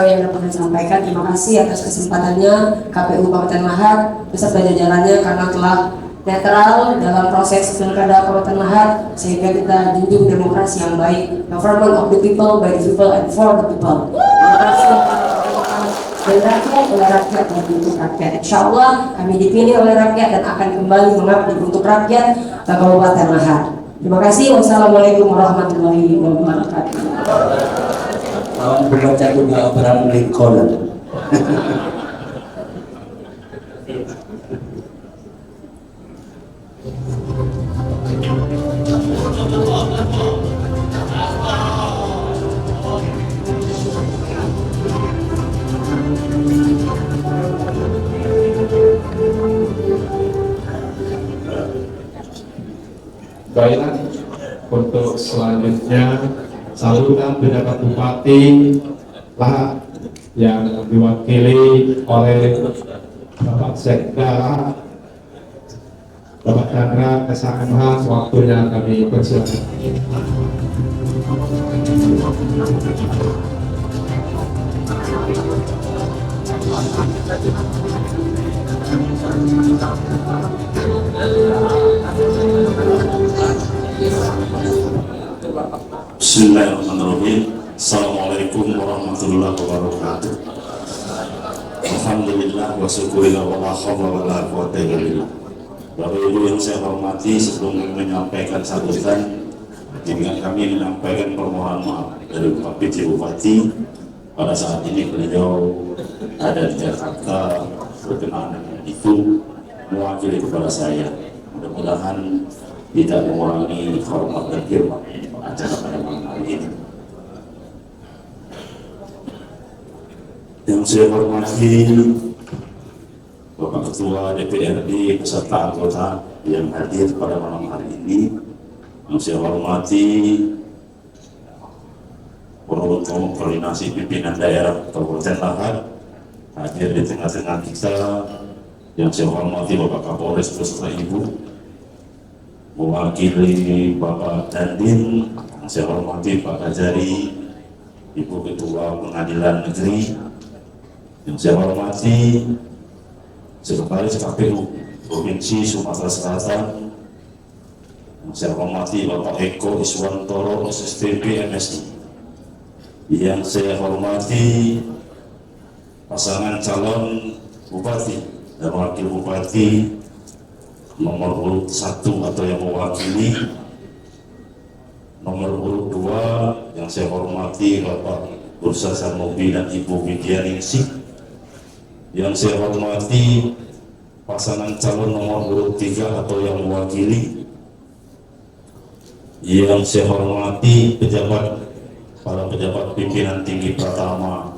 yang dapat saya sampaikan. Terima kasih atas kesempatannya KPU Kabupaten Lahat beserta jajarannya karena telah netral dalam proses pilkada Kabupaten Lahat, sehingga kita junjung demokrasi yang baik, government of the people, by the people, and for the people. Demokrasi dari rakyat, oleh rakyat, dan untuk rakyat. Insya Allah kami dipilih oleh rakyat dan akan kembali mengabdi untuk rakyat ke Kabupaten Lahat. Terima kasih. Wassalamualaikum warahmatullahi wabarakatuh. Lawan berbaca juga Abraham Lincoln. Baiklah, untuk selanjutnya sambutan pejabat Bupati Lahat yang diwakili oleh Bapak Sekda Bapak Chandra SMH, waktunya kami persilakan. Bismillahirrahmanirrahim. Assalamualaikum warahmatullahi wabarakatuh. Alhamdulillah wa syukurillah wa la hawla wa la quwwata illa billah. Bapak Ibu yang saya hormati, sebelum menyampaikan sambutan, izinkan kami menyampaikan permohonan maaf dari Pak PJ Bupati. Pada saat ini beliau ada di Jakarta, berkenaan dengan itu mewakili kepada saya. Mudah-mudahan tidak mengurangi hormat dan hormat acara pada malam hari ini. Yang saya hormati Bapak Ketua DPRD beserta anggota yang hadir pada malam hari ini. Yang saya hormati Forum Koordinasi Pimpinan Daerah Kabupaten Lahat, hadir di tengah-tengah kita yang saya hormati Bapak Kapolres beserta Ibu, mewakili Bapak Dandim, yang saya hormati Pak Kajari, Ibu Ketua Pengadilan Negeri, yang saya hormati Sekretaris KPU Provinsi Sumatera Selatan, yang saya hormati Bapak Eko Iswantoro SSTP MSI, yang saya hormati pasangan calon bupati dan wakil bupati nomor urut 1 atau yang mewakili, nomor urut 2 yang saya hormati Bapak Bursa Sarmobi dan Ibu Widya Ningsih, yang saya hormati pasangan calon nomor urut 3 atau yang mewakili, yang saya hormati para pejabat pimpinan tinggi Pratama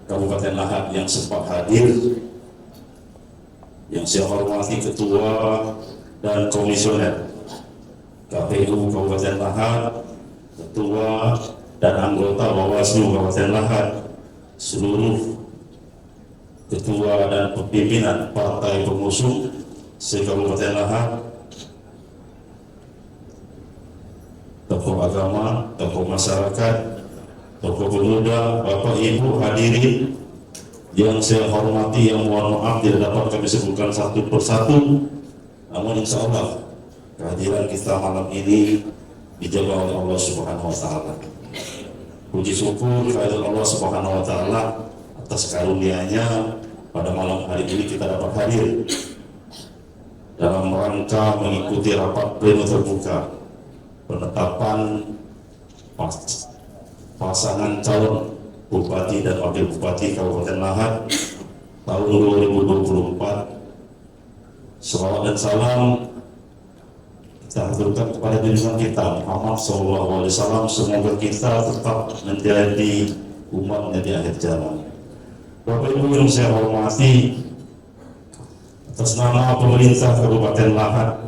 Kabupaten Lahat yang sempat hadir, yang saya hormati ketua dan komisioner KPU Kabupaten Lahat, ketua dan anggota Bawaslu Kabupaten Lahat, seluruh ketua dan pimpinan partai pengusung se-Kabupaten Lahat, tokoh agama, tokoh masyarakat, tokoh pemuda, Bapak Ibu hadirin yang saya hormati, yang mohon maaf tidak dapat kami sebutkan satu persatu, namun insya Allah kehadiran kita malam ini dijaga oleh Allah Subhanahu wa Ta'ala. Puji syukur kehadiran Allah Subhanahu wa Ta'ala atas karunia-Nya pada malam hari ini kita dapat hadir dalam rangka mengikuti rapat pleno terbuka penetapan pasangan calon Bupati dan Wakil Bupati Kabupaten Lahat tahun 2024. Salawat dan salam kita haturkan kepada junjungan kita Muhammad SAW. Semoga kita tetap menjadi umatnya di akhir zaman. Bapak Ibu yang saya hormati, atas nama pemerintah Kabupaten Lahat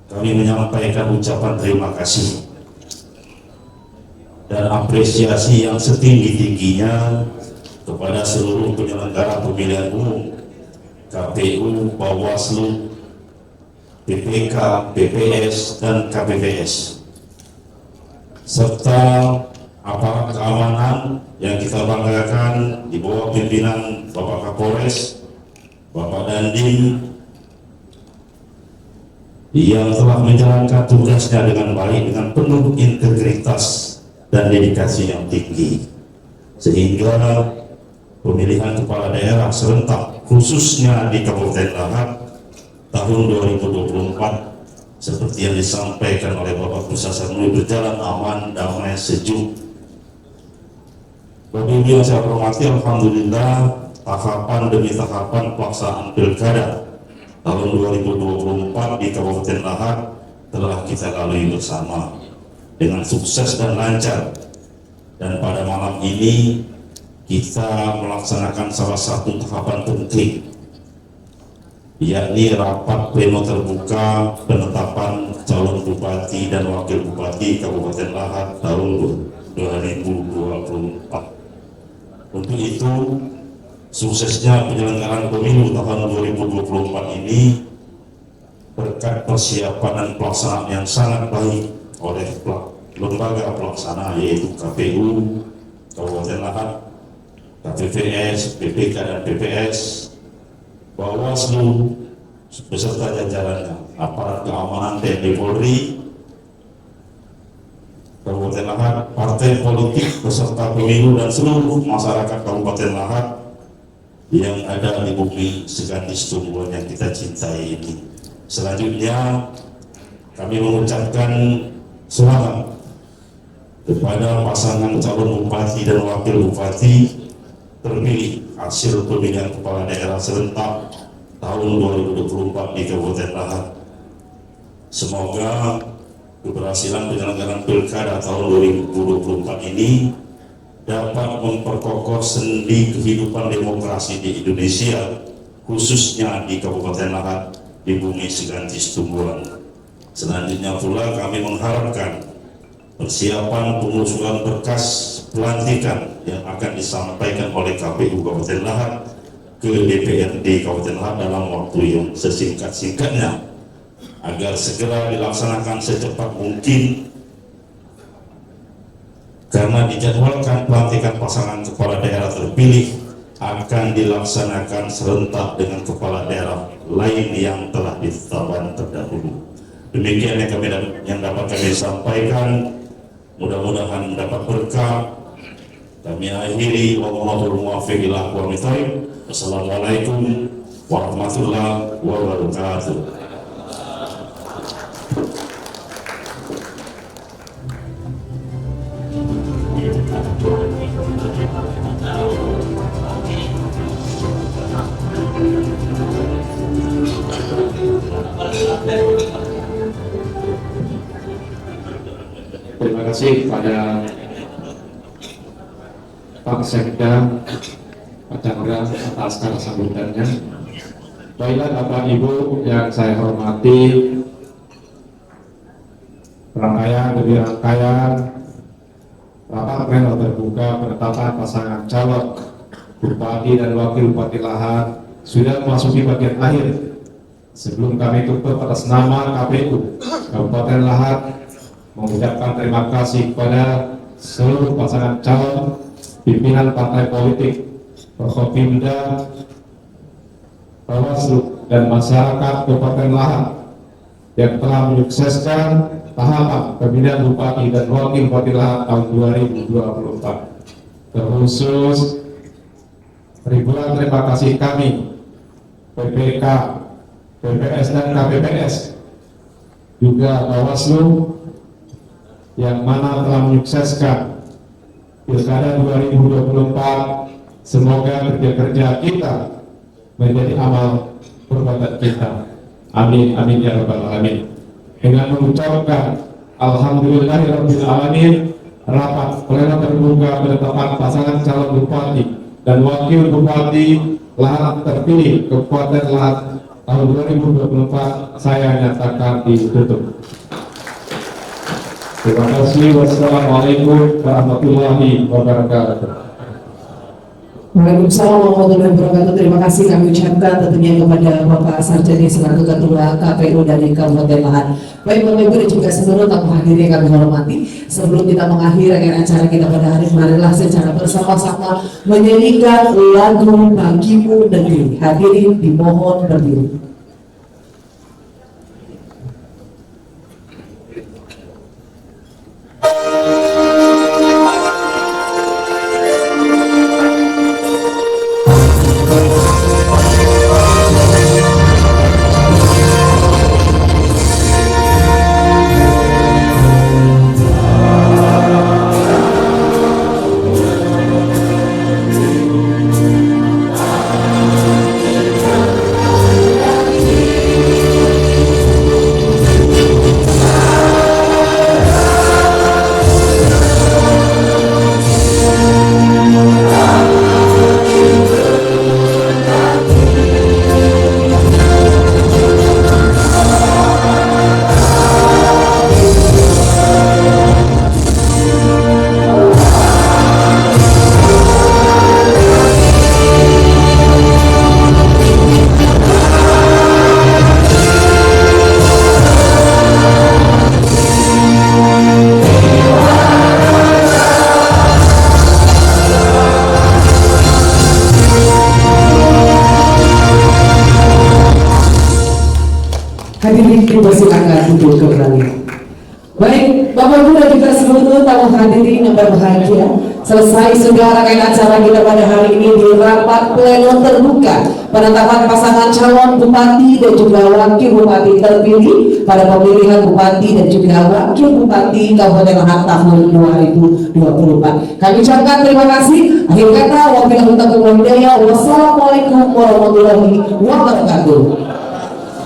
kami menyampaikan ucapan terima kasih dan apresiasi yang setinggi-tingginya kepada seluruh penyelenggara pemilihan umum, KPU, Bawaslu, PPK, PPS, dan KPPS, serta aparat keamanan yang kita banggakan di bawah pimpinan Bapak Kapolres, Bapak Dandim, yang telah menjalankan tugasnya dengan baik, dengan penuh integritas dan dedikasi yang tinggi, sehingga pemilihan kepala daerah serentak khususnya di Kabupaten Lahat tahun 2024 seperti yang disampaikan oleh Bapak Bursa Sarmobi berjalan aman, damai, sejuk. Bapak Ibu yang saya hormati, alhamdulillah tahapan demi tahapan pelaksanaan pilkada tahun 2024 di Kabupaten Lahat telah kita lalui bersama dengan sukses dan lancar, dan pada malam ini kita melaksanakan salah satu tahapan penting, yakni rapat pleno terbuka penetapan calon bupati dan wakil bupati Kabupaten Lahat tahun 2024. Untuk itu, suksesnya penyelenggaraan pemilu tahun 2024 ini berkat persiapan dan pelaksanaan yang sangat baik oleh lembaga pelaksana yaitu KPU Kabupaten Lahat, KPPS, PPK dan PPS, Bawaslu beserta jajarannya, aparat keamanan TNI Polri Kabupaten Lahat, partai politik beserta pemilu dan seluruh masyarakat Kabupaten Lahat yang ada di bumi seganis tumbuhan yang kita cintai ini. Selanjutnya kami mengucapkan selamat kepada pasangan calon bupati dan wakil bupati terpilih hasil pemilihan kepala daerah serentak tahun 2024 di Kabupaten Lahat. Semoga keberhasilan penyelenggaraan pilkada tahun 2024 ini dapat memperkokoh sendi kehidupan demokrasi di Indonesia, khususnya di Kabupaten Lahat, di bumi segantis tumbuhan. Selanjutnya pula kami mengharapkan persiapan pengusulan berkas pelantikan yang akan disampaikan oleh KPU Kabupaten Lahat ke DPRD Kabupaten Lahat dalam waktu yang sesingkat-singkatnya agar segera dilaksanakan secepat mungkin, karena dijadwalkan pelantikan pasangan kepala daerah terpilih akan dilaksanakan serentak dengan kepala daerah lain yang telah ditetapkan terdahulu. Demikian yang dapat kami sampaikan, mudah-mudahan dapat berkah. Kami akhiri, wallahul muwaffiq ila aqwamit thoriq. Wassalamualaikum warahmatullahi wabarakatuh. Terima kasih kepada Pak Sekda Pak Chandra atas kata sambutannya. Baiklah Bapak Ibu yang saya hormati, rangkaian demi rangkaian rapat pleno terbuka penetapan pasangan calon Bupati dan Wakil Bupati Lahat sudah memasuki bagian akhir. Sebelum kami tutup, atas nama KPU Kabupaten Lahat mengucapkan terima kasih kepada seluruh pasangan calon, pimpinan partai politik, Forkopimda, Bawaslu, dan masyarakat Kabupaten Lahat yang telah menyukseskan tahapan pemilihan Bupati dan Wakil Bupati Lahat tahun 2024. Terkhusus ribuan terima kasih kami, PPK, PPS dan KPPS, juga Bawaslu yang mana telah menyukseskan Pilkada 2024. Semoga kerja-kerja kita menjadi amal perbuatan kita. Amin, amin ya rabbal alamin. Dengan mengucapkan alhamdulillahirabbil alamin, rapat pleno terbuka penetapan pasangan calon Bupati dan Wakil Bupati Lahat terpilih Kabupaten Lahat tahun 2024 saya nyatakan ditutup. Terima kasih. Wassalamualaikum warahmatullahi wabarakatuh. Waalaikumsalam warahmatullahi wabarakatuh. Terima kasih kami ucapkan tentunya kepada Bapak Sarjani selaku Ketua KPU dari Kabupaten Lahat. Baik Bapak Ibu dan juga seluruh tamu hadirin yang kami hormati, sebelum kita mengakhiri rangkaian acara kita pada hari ini, marilah secara bersama-sama menyanyikan lagu Bagimu Negeri. Hadirin dimohon berdiri. Hadirin dipersilakan duduk kembali. Baik, Bapak Ibu dan juga seluruh tamu hadirin yang berbahagia, selesai sudah rangkaian acara kita pada hari ini di rapat pleno terbuka penetapan pasangan calon Bupati dan juga Wakil Bupati terpilih pada pemilihan Bupati dan juga Wakil Bupati Kabupaten Lahat tahun 2024. Kami ucapkan terima kasih. Akhir kata, wabillahi hidayah. Wassalamualaikum warahmatullahi wabarakatuh.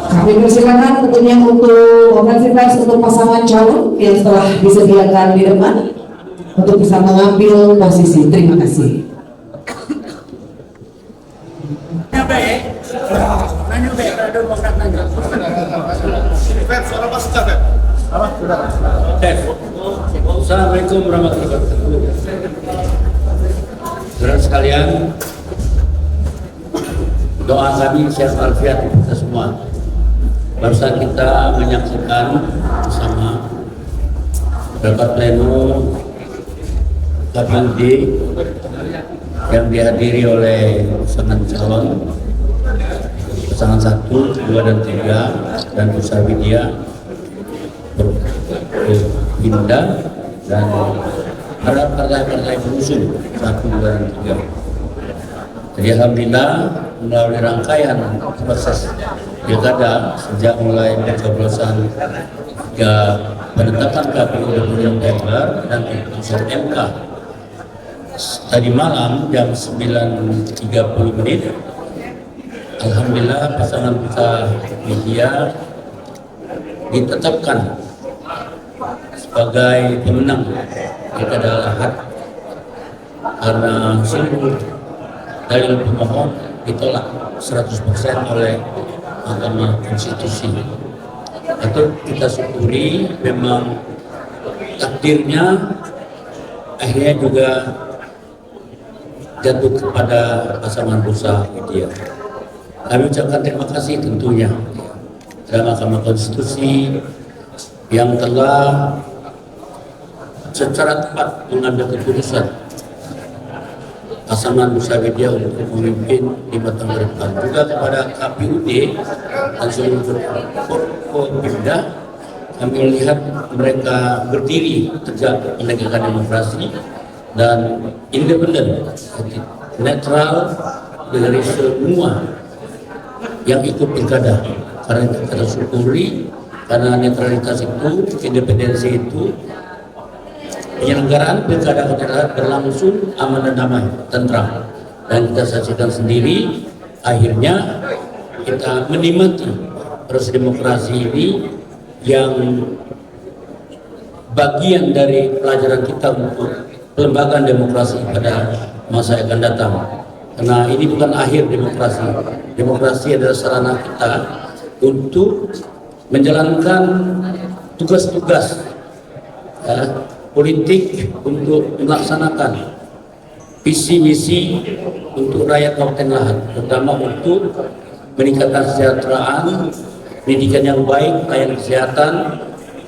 Kami persilakan tentunya untuk konferensi pers untuk pasangan calon yang telah disediakan di depan untuk bisa mengambil posisi. Terima kasih. Nanya Assalamualaikum warahmatullahi wabarakatuh. Saudara sekalian, doa kami sehat walafiat kita semua. Barusan kita menyaksikan bersama rapat pleno KPUD yang dihadiri oleh pasangan calon, pasangan 1, 2, dan 3 dan Pusat Widya Pindah dan para partai-partai pengusung 1, 2, dan 3. Jadi alhamdulillah melalui rangkaian proses pilkada sejak mulai pencoblosan hingga penetapan KPU Desember dan putusan MK tadi malam jam 9.30 alhamdulillah pasangan Pusat Widya ditetapkan sebagai pemenang pilkada Lahad karena seluruh dalil pemohon ditolak 100% oleh Mahkamah Konstitusi. Atau kita syukuri memang takdirnya akhirnya juga jatuh kepada pasangan Pusat Widya. Kami ucapkan terima kasih tentunya kepada Mahkamah Konstitusi yang telah secara tepat mengambil keputusan pasangan Pusat Widya untuk memimpin 5 tahun ke depan. Juga kepada KPUD dan seluruh Forkopimda, kami melihat mereka berdiri tegak menegakkan demokrasi dan independen, netral dari semua yang ikut pilkada. Karena kita syukuri, karena netralitas itu, independensi itu, penyelenggaraan pilkada berlangsung aman dan damai, tentram, dan kita saksikan sendiri. Akhirnya kita menikmati proses demokrasi ini yang bagian dari pelajaran kita untuk pelembagaan demokrasi pada masa yang akan datang. Karena ini bukan akhir demokrasi. Demokrasi adalah sarana kita untuk menjalankan tugas-tugas politik untuk melaksanakan visi misi untuk rakyat Kabupaten Lahad, terutama untuk meningkatkan kesejahteraan, pendidikan yang baik, layanan kesehatan,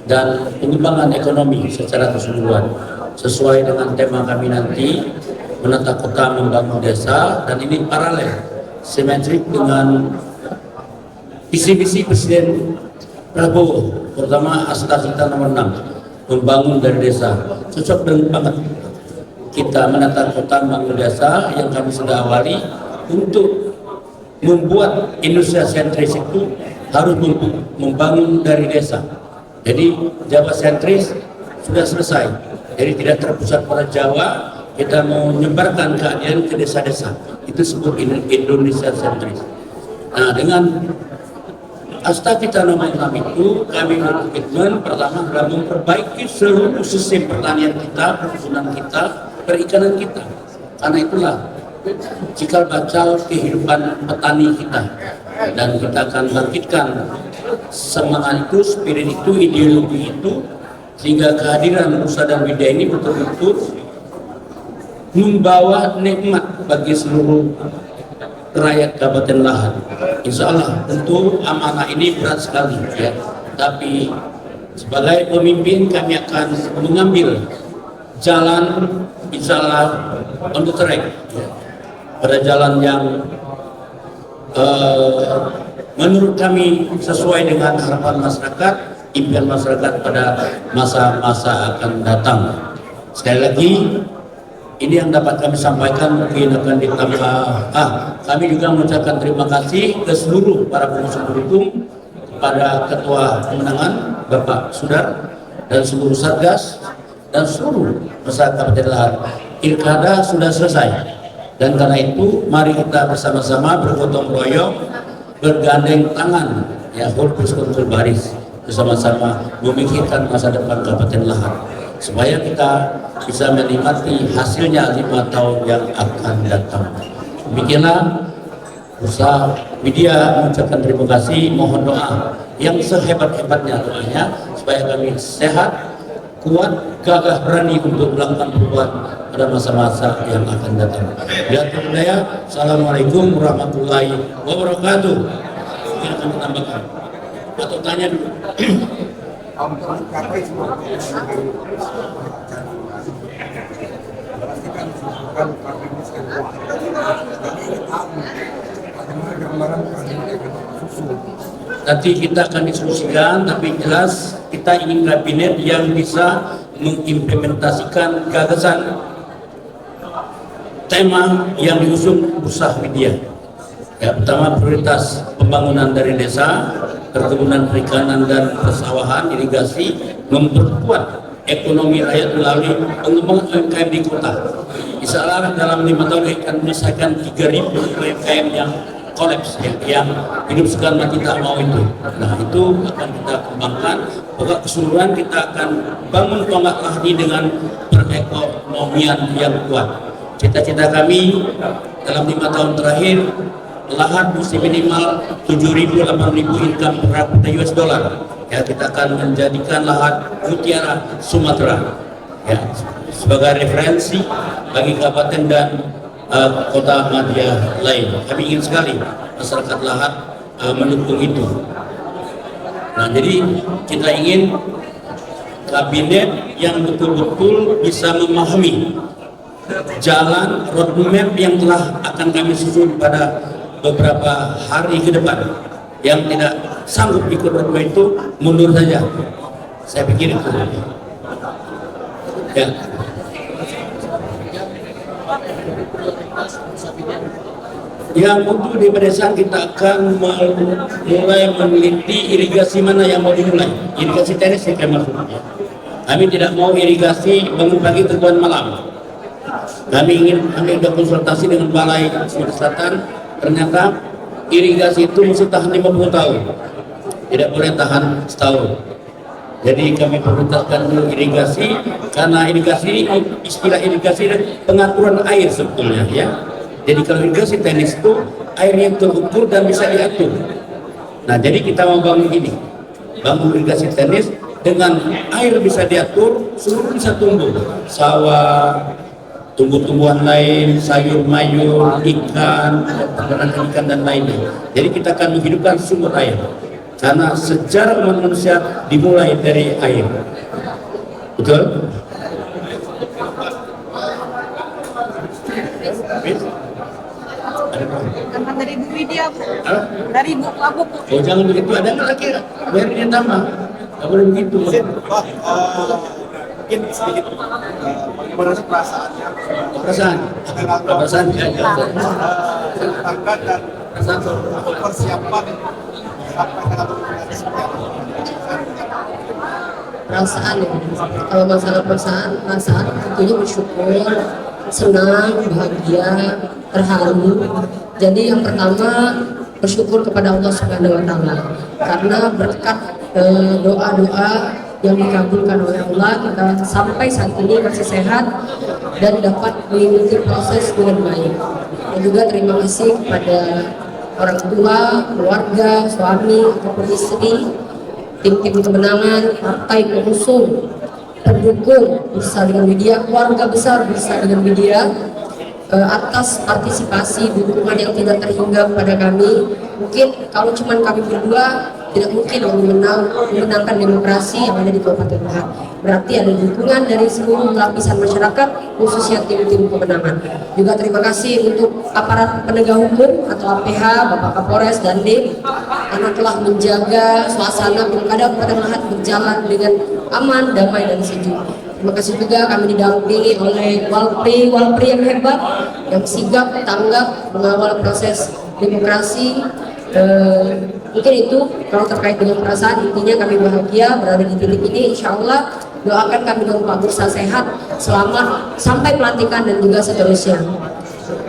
dan pengembangan ekonomi secara keseluruhan sesuai dengan tema kami nanti, menata kota membangun desa. Dan ini paralel simetrik dengan visi misi Presiden Prabowo, terutama Astra Cita nomor 6, membangun dari desa. Cocok dengan banget kita menata kota membangun desa yang kami sudah awali untuk membuat Indonesia sentris itu harus membangun dari desa. Jadi Jawa sentris sudah selesai, jadi tidak terpusat pada Jawa, kita mau menyebarkan keadilan ke desa-desa, itu disebut Indonesia sentris. Nah, dengan Astagfirullah nomor 6 itu kami berkomitmen pertama adalah memperbaiki seluruh sistem pertanian kita, perkebunan kita, perikanan kita. Karena itulah cikal bakal kehidupan petani kita, dan kita akan bangkitkan semangat itu, spirit itu, ideologi itu, sehingga kehadiran Pusat dan Widya ini betul-betul membawa nikmat bagi seluruh rakyat Kabupaten Lahad. Insya Allah tentu amanah ini berat sekali ya, tapi sebagai pemimpin kami akan mengambil jalan insya Allah on the track ya, pada jalan yang menurut kami sesuai dengan harapan masyarakat, impian masyarakat pada masa-masa akan datang. Sekali lagi, ini yang dapat kami sampaikan, mungkin akan ditambah. Kami juga mengucapkan terima kasih ke seluruh para pengusung pendukung, kepada Ketua Pemenangan Bapak Sudar dan seluruh Satgas dan seluruh masyarakat Kabupaten Lahad. Pilkada sudah selesai, dan karena itu mari kita bersama-sama bergotong royong, bergandeng tangan, ya, hulkus baris, bersama-sama memikirkan masa depan Kabupaten Lahad, supaya kita bisa menikmati hasilnya 5 tahun yang akan datang. Demikianlah Bursa Widya mengucapkan terima kasih, mohon doa yang sehebat-hebatnya doanya supaya kami sehat, kuat, gagah, berani untuk melakukan perubahan pada masa-masa yang akan datang. Assalamualaikum warahmatullahi wabarakatuh. Mungkin akan ditambahkan atau tanya dulu. Nanti kita akan diskusikan, tapi jelas kita ingin kabinet yang bisa mengimplementasikan gagasan tema yang diusung Bursa Widya. Ya, pertama prioritas pembangunan dari desa, perkebunan perikanan dan persawahan, irigasi, memperkuat ekonomi rakyat melalui pengembangan UMKM di kota. Insya Allah dalam 5 tahun akan menyelesaikan 3.000 UMKM yang kolaps, yang hidup sekarang kita mau itu. Nah, itu akan kita kembangkan. Pokok keseluruhan kita akan bangun tonggak lahdi dengan perekonomian yang kuat. Cita-cita kami dalam 5 tahun terakhir, lahan mesti minimal 7.000 8.000 income per kapita US dollar. Ya, kita akan menjadikan lahan mutiara Sumatera ya sebagai referensi bagi kabupaten dan kota madya lain. Kami ingin sekali masyarakat lahat mendukung itu. Nah, jadi kita ingin kabinet yang betul-betul bisa memahami jalan roadmap yang telah akan kami susun pada beberapa hari ke depan. Yang tidak sanggup ikut roadmap itu mundur saja. Saya pikir itu. Ya. Yang untuk di pedesaan kita akan mulai meneliti irigasi mana yang mau dimulai. Irigasi tenis saya maksudnya. Kami tidak mau irigasi bangun pagi terbuan malam. Kami sudah konsultasi dengan Balai Sumatera Selatan, ternyata irigasi itu mesti tahan 50 tahun. Tidak boleh tahan setahun. Jadi kami prioritaskan dulu irigasi, karena irigasi, istilah irigasi dan pengaturan air sebetulnya ya. Jadi kalau irigasi tenis itu air yang terukur dan bisa diatur. Nah, jadi kita mau bangun ini, bangun irigasi tenis dengan air bisa diatur, seluruh bisa tumbuh, sawah, tumbuh-tumbuhan lain, sayur mayur, ikan, peternakan ikan dan lainnya. Jadi kita akan menghidupkan sumber air. Karena sejarah umat manusia dimulai dari air. Betul? Dari Bu Widya, Bu. Dari Bu Abu. Oh, jangan begitu, ada nggak lagi? Biar dia tambah. Nggak boleh begitu. Mungkin sedikit bagaimana sih perasaannya? Perasaan ya. Tangga dan persiapan perasaan ya. Kalau masalah perasaan tentunya bersyukur, senang, bahagia, terharu. Jadi yang pertama bersyukur kepada Allah Subhanahu wa taala karena berkat doa-doa yang dikabulkan oleh Allah, kita sampai saat ini masih sehat dan dapat mengikuti proses dengan baik. Dan juga terima kasih kepada orang tua, keluarga, suami ataupun istri, tim-tim kemenangan, partai pengusung, pendukung Bursa dengan Widya, keluarga besar Bursa dengan Widya, atas partisipasi dukungan yang tidak terhingga pada kami. Mungkin kalau cuma kami berdua tidak mungkin memenangkan demokrasi yang ada di Kabupaten Lahat. Berarti ada dukungan dari seluruh lapisan masyarakat, khususnya tim-tim kemenangan. Juga terima kasih untuk aparat penegak hukum atau APH, Bapak Kapolres dan Dim, karena telah menjaga suasana pilkada Kabupaten Lahat berjalan dengan aman, damai dan sejuk. Terima kasih juga kami didampingi oleh Walpri yang hebat, yang sigap, tanggap mengawal proses demokrasi. Mungkin itu kalau terkait dengan perasaan, intinya kami bahagia berada di titik ini. Insya Allah doakan kami dengan Pak Bursa sehat, selamat sampai pelantikan dan juga seterusnya,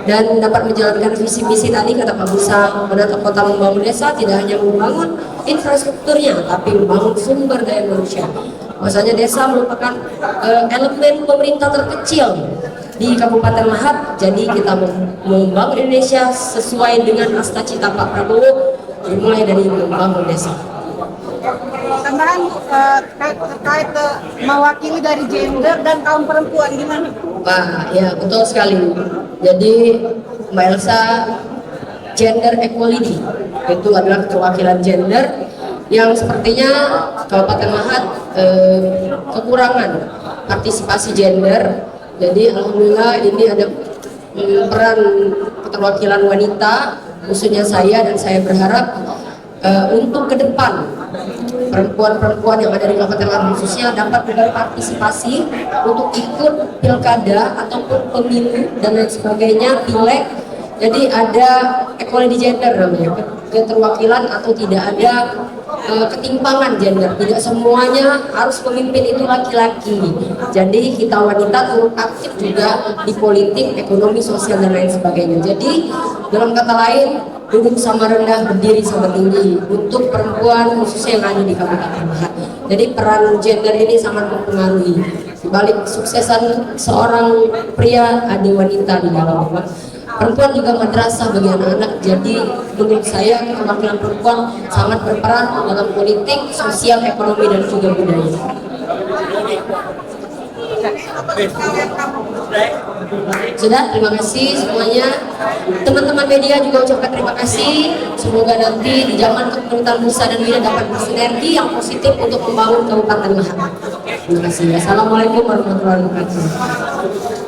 dan dapat menjalankan visi misi tadi kata Pak Bursa, menata kota membangun desa tidak hanya membangun infrastrukturnya tapi membangun sumber daya manusia. Bahwasanya desa merupakan elemen pemerintah terkecil di Kabupaten Lahat. Jadi kita membangun Indonesia sesuai dengan cita-cita Pak Prabowo, dimulai dari membangun desa. Tambahan terkait mewakili dari gender dan kaum perempuan gimana? Pak, ya betul sekali. Jadi Mbak Elsa, gender equality itu adalah keterwakilan gender yang sepertinya Kabupaten Lahat kekurangan partisipasi gender. Jadi alhamdulillah ini ada peran keterwakilan wanita, khususnya saya, dan saya berharap untuk ke depan perempuan-perempuan yang ada di Kabupaten Lahat khususnya dapat berpartisipasi untuk ikut pilkada ataupun pemilu dan lain sebagainya, pileg. Jadi ada equality gender namanya, keterwakilan atau tidak ada ketimpangan gender. Tidak semuanya harus pemimpin itu laki-laki. Jadi kita wanita turut aktif juga di politik, ekonomi, sosial dan lain sebagainya. Jadi dalam kata lain, duduk sama rendah, berdiri sama tinggi untuk perempuan khususnya yang ada di Kabupaten Lahat. Jadi peran gender ini sangat mempengaruhi. Di balik kesuksesan seorang pria ada wanita di dalamnya. Perempuan juga madrasah bagi anak-anak. Jadi menurut saya keterwakilan perempuan sangat berperan dalam politik, sosial, ekonomi dan juga budaya. Sudah, terima kasih semuanya. Teman-teman media juga ucapkan terima kasih. Semoga nanti di zaman kepemimpinan Musa dan Wida dapat bersinergi yang positif untuk membangun Kabupaten Lahat. Terima kasih. Assalamualaikum warahmatullahi wabarakatuh.